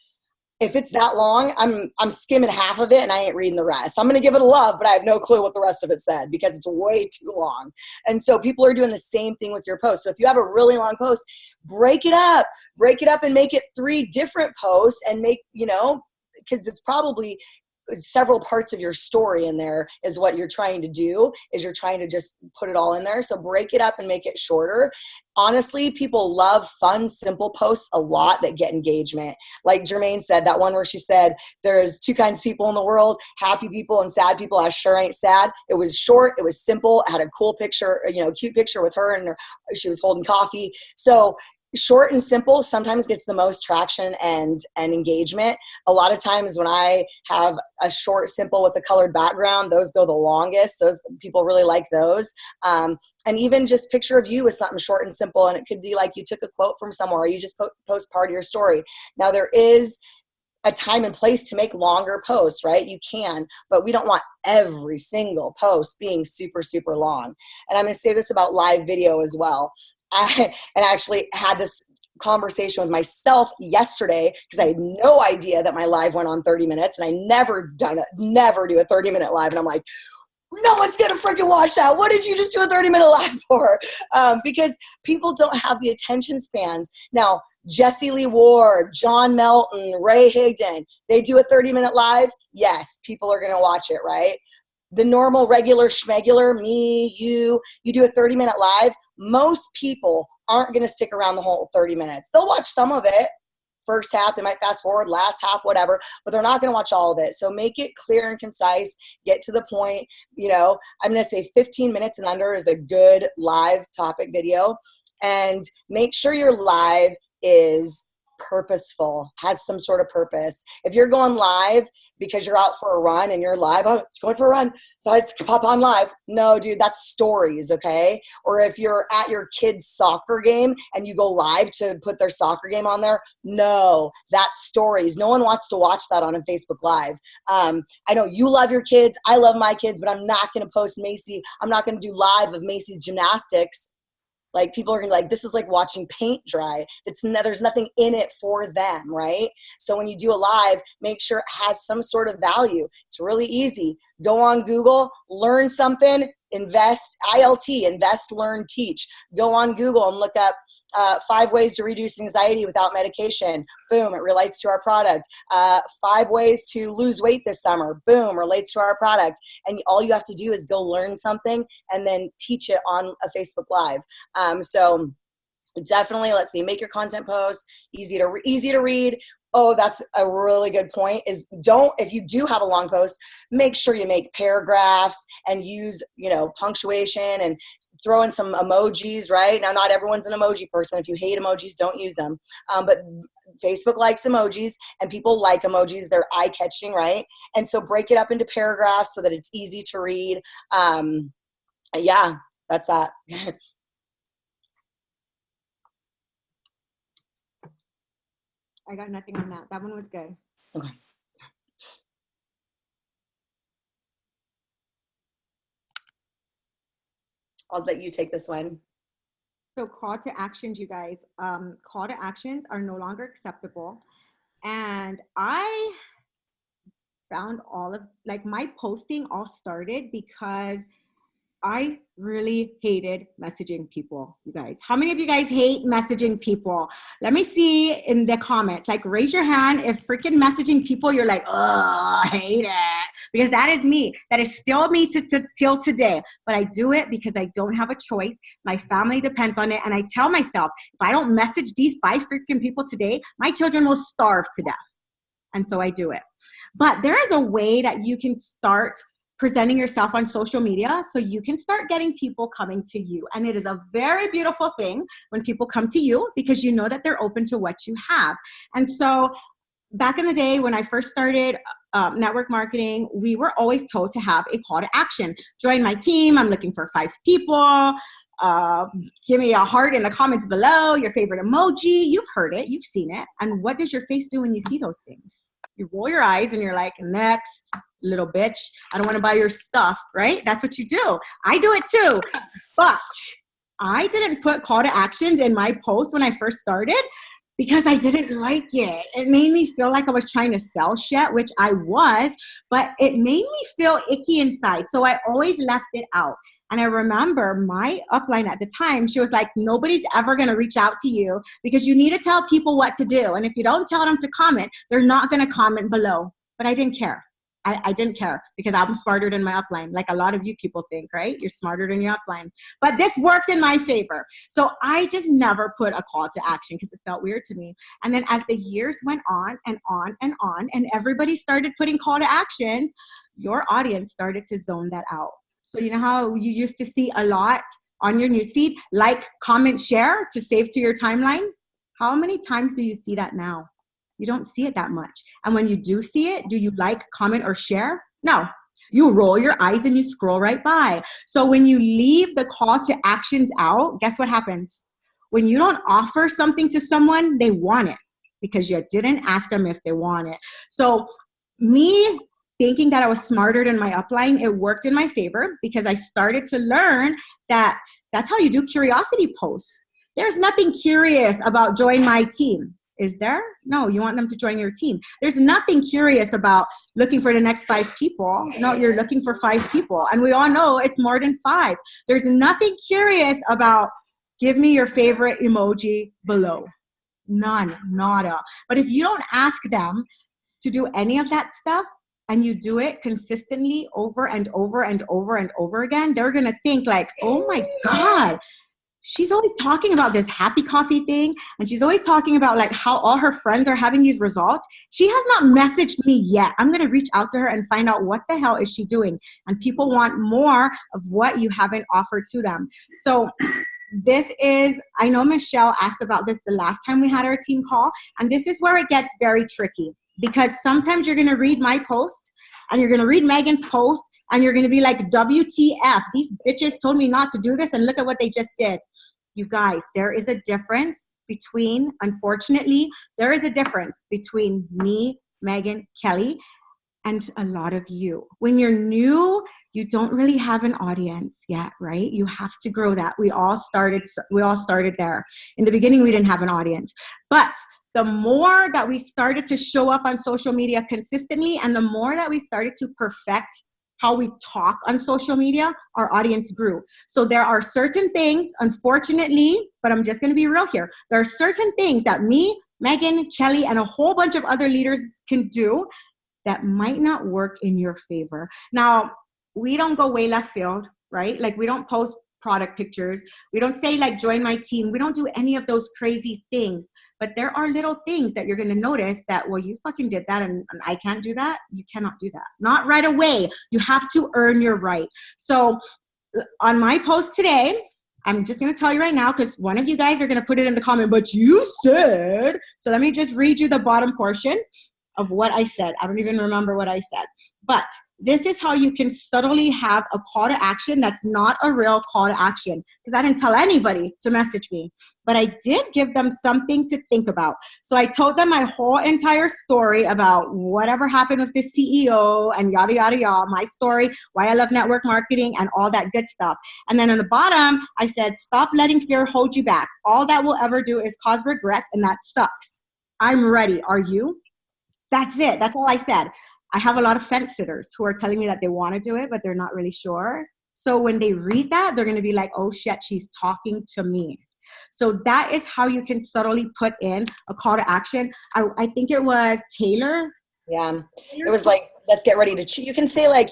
if it's that long, I'm skimming half of it and I ain't reading the rest. I'm going to give it a love, but I have no clue what the rest of it said because it's way too long. And so people are doing the same thing with your post. So if you have a really long post, break it up and make it 3 different posts and make, because it's probably several parts of your story in there is what you're trying to do, is you're trying to just put it all in there. So break it up and make it shorter. Honestly, people love fun, simple posts a lot that get engagement. Like Jermaine said, that one where she said, there's 2 kinds of people in the world, happy people and sad people. I sure ain't sad. It was short. It was simple. It had a cool picture, cute picture with her and she was holding coffee. So short and simple sometimes gets the most traction and engagement. A lot of times when I have a short, simple with a colored background, those go the longest. Those people really like those. And even just picture of you with something short and simple. And it could be like you took a quote from somewhere or you just post part of your story. Now there is a time and place to make longer posts, right? You can, but we don't want every single post being super, super long. And I'm going to say this about live video as well. I actually had this conversation with myself yesterday because I had no idea that my live went on 30 minutes, and I never do a 30-minute live. And I'm like, no one's gonna freaking watch that. What did you just do a 30-minute live for? Because people don't have the attention spans. Now, Jesse Lee Ward, John Melton, Ray Higdon, they do a 30-minute live. Yes, people are gonna watch it, right? The normal, regular schmegular, me, you do a 30-minute live. Most people aren't gonna stick around the whole 30 minutes. They'll watch some of it. First half, they might fast forward, last half, whatever, but they're not going to watch all of it. So make it clear and concise, get to the point. I'm going to say 15 minutes and under is a good live topic video, and make sure your live is purposeful, has some sort of purpose. If you're going live because you're out for a run and you're live, oh, it's going for a run, thought it's pop on live. No, dude, that's stories, okay? Or if you're at your kid's soccer game and you go live to put their soccer game on there, no, that's stories. No one wants to watch that on a Facebook Live. I know you love your kids, I love my kids, but I'm not going to post Macy. I'm not going to do live of Macy's gymnastics. Like, people are gonna be like, this is like watching paint dry. There's nothing in it for them, right? So when you do a live, make sure it has some sort of value. It's really easy. Go on Google, learn something, invest, ILT, invest, learn, teach. Go on Google and look up 5 ways to reduce anxiety without medication. Boom, it relates to our product. 5 ways to lose weight this summer. Boom, relates to our product. And all you have to do is go learn something and then teach it on a Facebook Live. So definitely, let's see, make your content posts easy to read. Oh, that's a really good point, is if you do have a long post, make sure you make paragraphs and use, punctuation and throw in some emojis, right? Now, not everyone's an emoji person. If you hate emojis, don't use them. But Facebook likes emojis, and people like emojis. They're eye-catching, right? And so break it up into paragraphs so that it's easy to read. Yeah, that's that. I got nothing on that. That one was good. Okay. I'll let you take this one. So call to actions, you guys. Call to actions are no longer acceptable. And I found my posting all started because I really hated messaging people, you guys. How many of you guys hate messaging people? Let me see in the comments. Raise your hand if freaking messaging people, you're like, oh, I hate it. Because that is me. That is still me till today. But I do it because I don't have a choice. My family depends on it. And I tell myself, if I don't message these 5 freaking people today, my children will starve to death. And so I do it. But there is a way that you can start presenting yourself on social media so you can start getting people coming to you. And it is a very beautiful thing when people come to you because you know that they're open to what you have. And so back in the day when I first started network marketing, we were always told to have a call to action. Join my team. I'm looking for 5 people. Give me a heart in the comments below, your favorite emoji. You've heard it. You've seen it. And what does your face do when you see those things? You roll your eyes and you're like, next, little bitch. I don't want to buy your stuff, right? That's what you do. I do it too. But I didn't put call to actions in my post when I first started because I didn't like it. It made me feel like I was trying to sell shit, which I was, but it made me feel icky inside. So I always left it out. And I remember my upline at the time, she was like, nobody's ever going to reach out to you because you need to tell people what to do. And if you don't tell them to comment, they're not going to comment below. But I didn't care. I didn't care because I'm smarter than my upline. Like a lot of you people think, right? You're smarter than your upline. But this worked in my favor. So I just never put a call to action because it felt weird to me. And then as the years went on and on and on, and everybody started putting call to actions, your audience started to zone that out. So you know how you used to see a lot on your newsfeed, like, comment, share to save to your timeline? How many times do you see that now? You don't see it that much. And when you do see it, do you like, comment, or share? No. You roll your eyes and you scroll right by. So when you leave the call to actions out, guess what happens? When you don't offer something to someone, they want it because you didn't ask them if they want it. So me thinking that I was smarter than my upline, it worked in my favor because I started to learn that that's how you do curiosity posts. There's nothing curious about join my team. Is there? No, you want them to join your team. There's nothing curious about looking for the next 5 people. No, you're looking for 5 people. And we all know it's more than 5. There's nothing curious about give me your favorite emoji below. None, nada. But if you don't ask them to do any of that stuff, and you do it consistently over and over and over and over again, they're going to think like, oh my God, she's always talking about this happy coffee thing. And she's always talking about like how all her friends are having these results. She has not messaged me yet. I'm going to reach out to her and find out what the hell is she doing. And people want more of what you haven't offered to them. So this is, I know Michelle asked about this the last time we had our team call. And this is where it gets very tricky. Because sometimes you're going to read my post and you're going to read Megan's post and you're going to be like, WTF, these bitches told me not to do this and look at what they just did. You guys, there is a difference between, unfortunately, there is a difference between me, Megan, Kelly, and a lot of you. When you're new, you don't really have an audience yet, right? You have to grow that. We all started there. In the beginning, we didn't have an audience. But the more that we started to show up on social media consistently and the more that we started to perfect how we talk on social media, our audience grew. So there are certain things, unfortunately, but I'm just going to be real here. There are certain things that me, Megan, Kelly, and a whole bunch of other leaders can do that might not work in your favor. Now, we don't go way left field, right? Like we don't post product pictures. We don't say like, join my team. We don't do any of those crazy things. But there are little things that you're going to notice that, well, you fucking did that and I can't do that. You cannot do that. Not right away. You have to earn your right. So on my post today, I'm just going to tell you right now because one of you guys are going to put it in the comment, but you said. So let me just read you the bottom portion of what I said. I don't even remember what I said. But this is how you can subtly have a call to action that's not a real call to action. Because I didn't tell anybody to message me. But I did give them something to think about. So I told them my whole entire story about whatever happened with the CEO and yada, yada, yada. My story, why I love network marketing and all that good stuff. And then on the bottom, I said, stop letting fear hold you back. All that will ever do is cause regrets and that sucks. I'm ready. Are you? That's it. That's all I said. I have a lot of fence sitters who are telling me that they want to do it, but they're not really sure. So when they read that, they're going to be like, oh shit, she's talking to me. So that is how you can subtly put in a call to action. I think it was Taylor. Yeah. It was like, let's get ready to you can say like,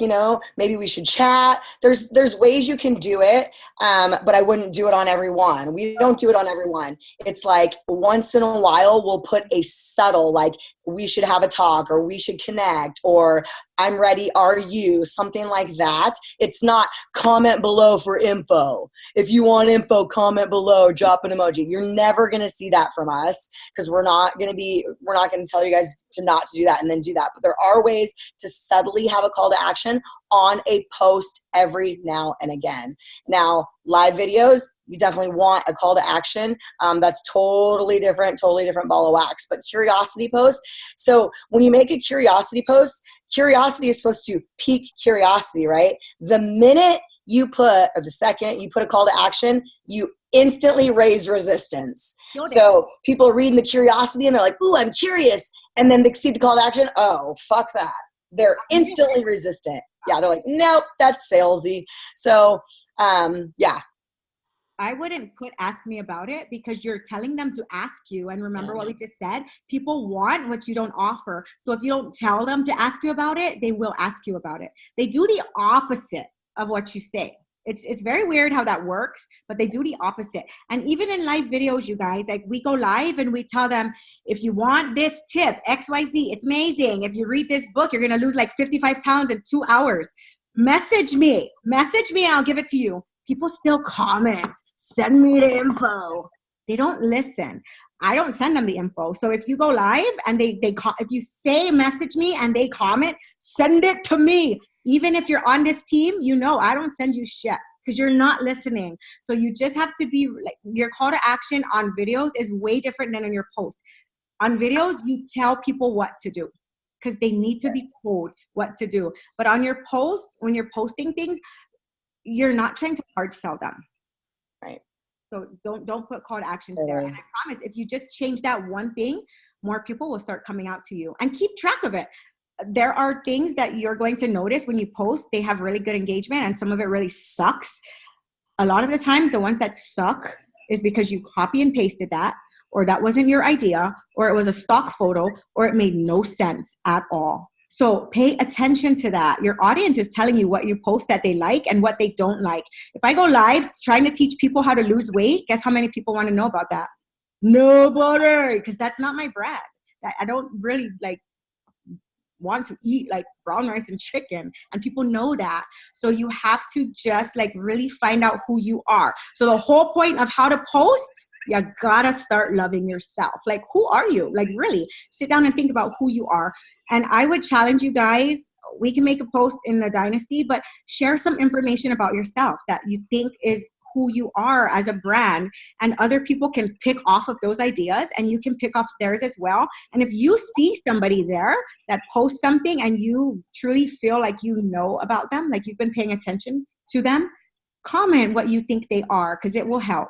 maybe we should chat. There's ways you can do it. But I wouldn't do it on everyone. We don't do it on everyone. It's like once in a while we'll put a subtle, like we should have a talk or we should connect or I'm ready. Are you? Something like that. It's not comment below for info. If you want info, comment below, drop an emoji. You're never going to see that from us because we're not going to tell you guys to not to do that and then do that. But there are ways to subtly have a call to action on a post every now and again. Now, live videos, you definitely want a call to action. That's totally different ball of wax. But curiosity posts, so when you make a curiosity post, curiosity is supposed to pique curiosity, right? The minute you put, or the second you put a call to action, you instantly raise resistance. So people are reading the curiosity and they're like, ooh, I'm curious. And then they see the call to action, oh, fuck that. They're instantly resistant. Yeah, they're like, nope, that's salesy. So, yeah. I wouldn't ask me about it because you're telling them to ask you. And remember what we just said? People want what you don't offer. So if you don't tell them to ask you about it, they will ask you about it. They do the opposite of what you say. It's very weird how that works, but they do the opposite. And even in live videos, you guys, like we go live and we tell them, if you want this tip, XYZ, it's amazing. If you read this book, you're going to lose like 55 pounds in 2 hours. Message me and I'll give it to you. People still comment, send me the info. They don't listen. I don't send them the info. So if you go live and if you say message me and they comment, send it to me. Even if you're on this team, I don't send you shit because you're not listening. So you just have to be like, your call to action on videos is way different than on your posts. On videos, you tell people what to do because they need to be told what to do. But on your posts, when you're posting things, you're not trying to hard sell them. Right. So don't put call to actions there. And I promise, if you just change that one thing, more people will start coming out to you. And keep track of it. There are things that you're going to notice when you post, they have really good engagement, and some of it really sucks. A lot of the times, the ones that suck is because you copy and pasted that, or that wasn't your idea, or it was a stock photo, or it made no sense at all. So pay attention to that. Your audience is telling you what you post that they like and what they don't like. If I go live trying to teach people how to lose weight, guess how many people want to know about that? Nobody, because that's not my brand. I don't really want to eat like brown rice and chicken, and people know that. So you have to just really find out who you are. So the whole point of how to post, you gotta start loving yourself. Who are you? Really sit down and think about who you are. And I would challenge you guys, we can make a post in the Dynasty, but share some information about yourself that you think is who you are as a brand, and other people can pick off of those ideas, and you can pick off theirs as well. And if you see somebody there that posts something and you truly feel like you know about them, like you've been paying attention to them, comment what you think they are, because it will help.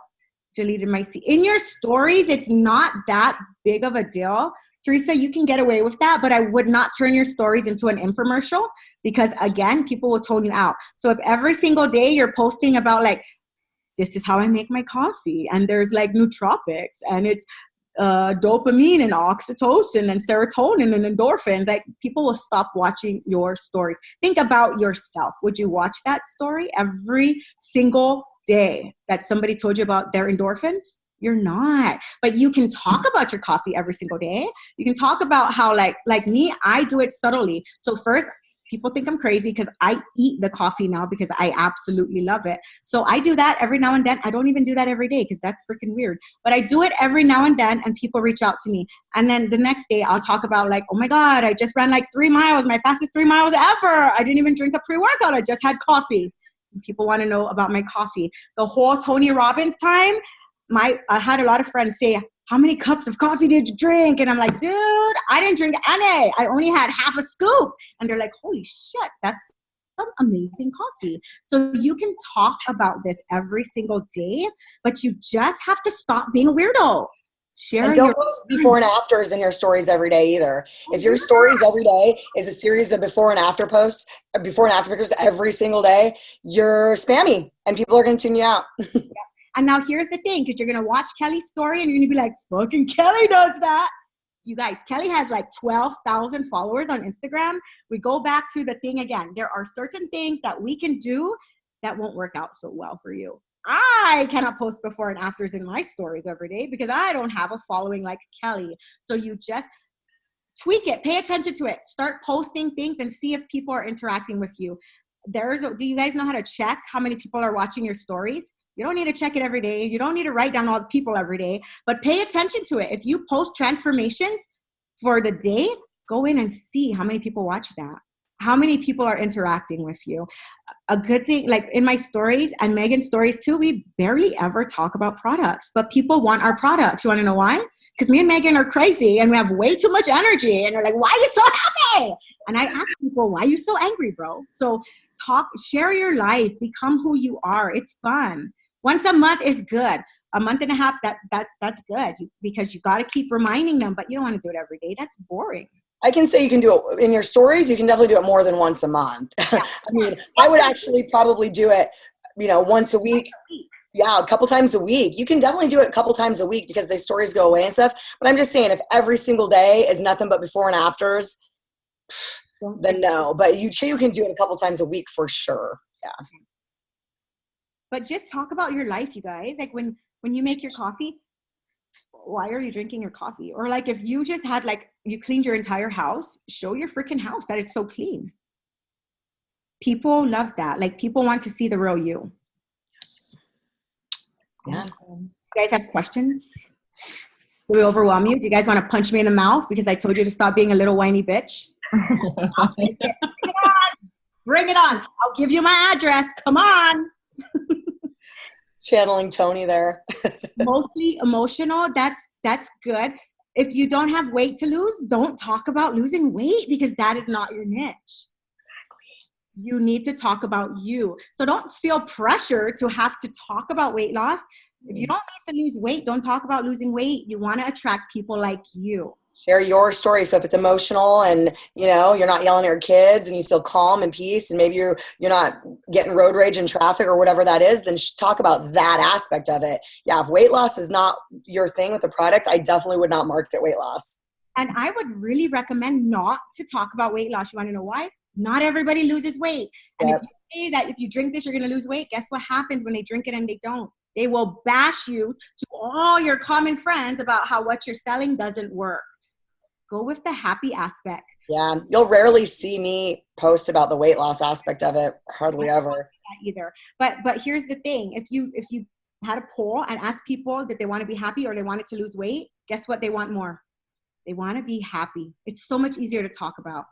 Deleted my seat. In your stories, it's not that big of a deal. Teresa, you can get away with that, but I would not turn your stories into an infomercial, because again, people will tone you out. So if every single day you're posting about this is how I make my coffee, and there's nootropics, and it's dopamine and oxytocin and serotonin and endorphins, people will stop watching your stories. Think about yourself. Would you watch that story every single day that somebody told you about their endorphins? You're not. But you can talk about your coffee every single day. You can talk about how like me, I do it subtly. So first, people think I'm crazy because I eat the coffee now because I absolutely love it. So I do that every now and then. I don't even do that every day because that's freaking weird. But I do it every now and then, and people reach out to me. And then the next day I'll talk about oh my God, I just ran 3 miles, my fastest 3 miles ever. I didn't even drink a pre-workout. I just had coffee. And people want to know about my coffee. The whole Tony Robbins time, I had a lot of friends say, how many cups of coffee did you drink? And I'm like, dude, I didn't drink any. I only had half a scoop. And they're like, holy shit, that's some amazing coffee. So you can talk about this every single day, but you just have to stop being a weirdo. And don't post before and afters in your stories every day either. If your stories every day is a series of before and after pictures every single day, you're spammy and people are going to tune you out. And now here's the thing, because you're going to watch Kelly's story and you're going to be like, fucking Kelly does that. You guys, Kelly has 12,000 followers on Instagram. We go back to the thing again. There are certain things that we can do that won't work out so well for you. I cannot post before and afters in my stories every day because I don't have a following like Kelly. So you just tweak it. Pay attention to it. Start posting things and see if people are interacting with you. Do you guys know how to check how many people are watching your stories? You don't need to check it every day. You don't need to write down all the people every day, but pay attention to it. If you post transformations for the day, go in and see how many people watch that. How many people are interacting with you. A good thing, in my stories and Megan's stories too, we barely ever talk about products, but people want our products. You want to know why? Because me and Megan are crazy and we have way too much energy. And they're like, why are you so happy? And I ask people, why are you so angry, bro? So share your life, become who you are. It's fun. Once a month is good. A month and a half, that's good because you got to keep reminding them, but you don't want to do it every day. That's boring. I can say you can do it in your stories. You can definitely do it more than once a month. Yeah. I mean, I would actually probably do it, once a week. Yeah, a couple times a week. You can definitely do it a couple times a week because the stories go away and stuff. But I'm just saying, if every single day is nothing but before and afters, then no. But you can do it a couple times a week for sure. Yeah. But just talk about your life, you guys. When you make your coffee, why are you drinking your coffee? Or if you just had you cleaned your entire house, show your freaking house that it's so clean. People love that. People want to see the real you. Yes. Yeah. You guys have questions? Do we overwhelm you? Do you guys want to punch me in the mouth because I told you to stop being a little whiny bitch? Bring it on. I'll give you my address. Come on. Channeling Tony there. Mostly emotional. That's good. If you don't have weight to lose, don't talk about losing weight because that is not your niche. Exactly. You need to talk about you. So don't feel pressure to have to talk about weight loss. If you don't need to lose weight, don't talk about losing weight. You want to attract people like you. Share your story. So if it's emotional and, you know, you're not yelling at your kids and you feel calm and peace and maybe you're not getting road rage in traffic or whatever that is, then talk about that aspect of it. Yeah, if weight loss is not your thing with the product, I definitely would not market weight loss. And I would really recommend not to talk about weight loss. You want to know why? Not everybody loses weight. And if you say that if you drink this, you're going to lose weight, guess what happens when they drink it and they don't? They will bash you to all your common friends about how what you're selling doesn't work. Go with the happy aspect. Yeah, you'll rarely see me post about the weight loss aspect of it. Hardly ever. Either. But here's the thing: if you had a poll and asked people that they want to be happy or they wanted to lose weight, guess what? They want more. They want to be happy. It's so much easier to talk about.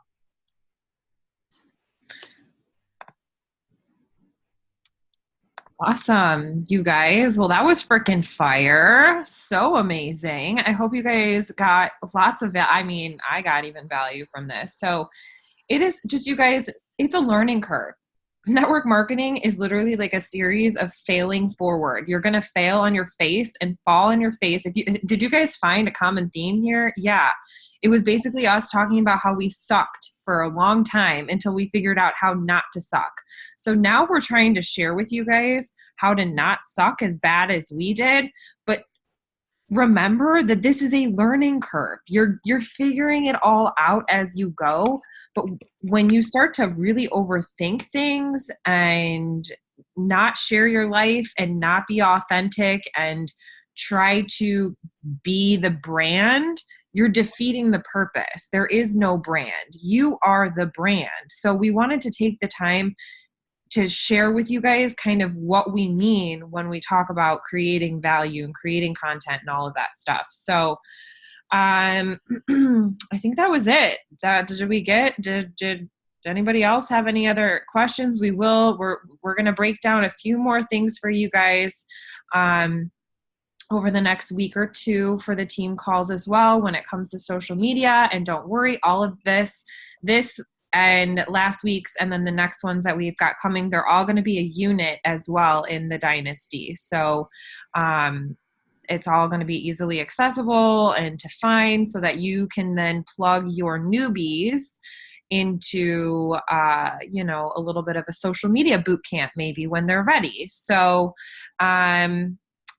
Awesome, you guys. Well, that was freaking fire. So amazing. I hope you guys got lots of I got even value from this. So it is just, you guys, it's a learning curve. Network marketing is literally like a series of failing forward. You're going to fail on your face and fall on your face. Did you guys find a common theme here? Yeah. It was basically us talking about how we sucked for a long time until we figured out how not to suck. So now we're trying to share with you guys how to not suck as bad as we did. But remember that this is a learning curve. You're figuring it all out as you go. But when you start to really overthink things and not share your life and not be authentic and try to be the brand, you're defeating the purpose. There is no brand. You are the brand. So we wanted to take the time to share with you guys kind of what we mean when we talk about creating value and creating content and all of that stuff. So I think that was it. Did anybody else have any other questions? We're going to break down a few more things for you guys over the next week or two for the team calls as well when it comes to social media. And don't worry, all of this and last week's and then the next ones that we've got coming, they're all going to be a unit as well in the Dynasty. So it's all going to be easily accessible and to find so that you can then plug your newbies into, a little bit of a social media boot camp maybe when they're ready. So,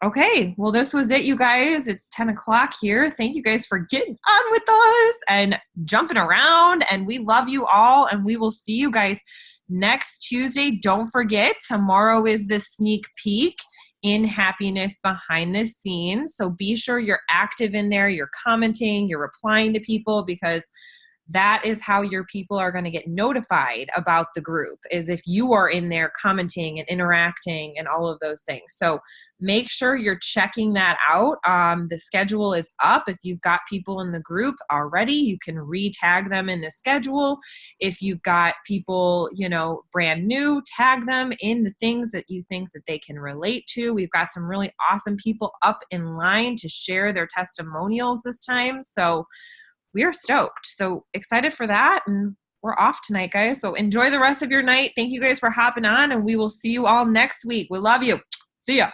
okay, well, this was it, you guys. It's 10 o'clock here. Thank you guys for getting on with us and jumping around. And we love you all. And we will see you guys next Tuesday. Don't forget, tomorrow is the sneak peek in Happiness Behind the Scenes. So be sure you're active in there. You're commenting, you're replying to people, because that is how your people are going to get notified about the group, is if you are in there commenting and interacting and all of those things. So make sure you're checking that out. The schedule is up. If you've got people in the group already, you can re-tag them in the schedule. If you've got people, brand new, tag them in the things that you think that they can relate to. We've got some really awesome people up in line to share their testimonials this time. So we are stoked. So excited for that. And we're off tonight, guys. So enjoy the rest of your night. Thank you guys for hopping on, and we will see you all next week. We love you. See ya.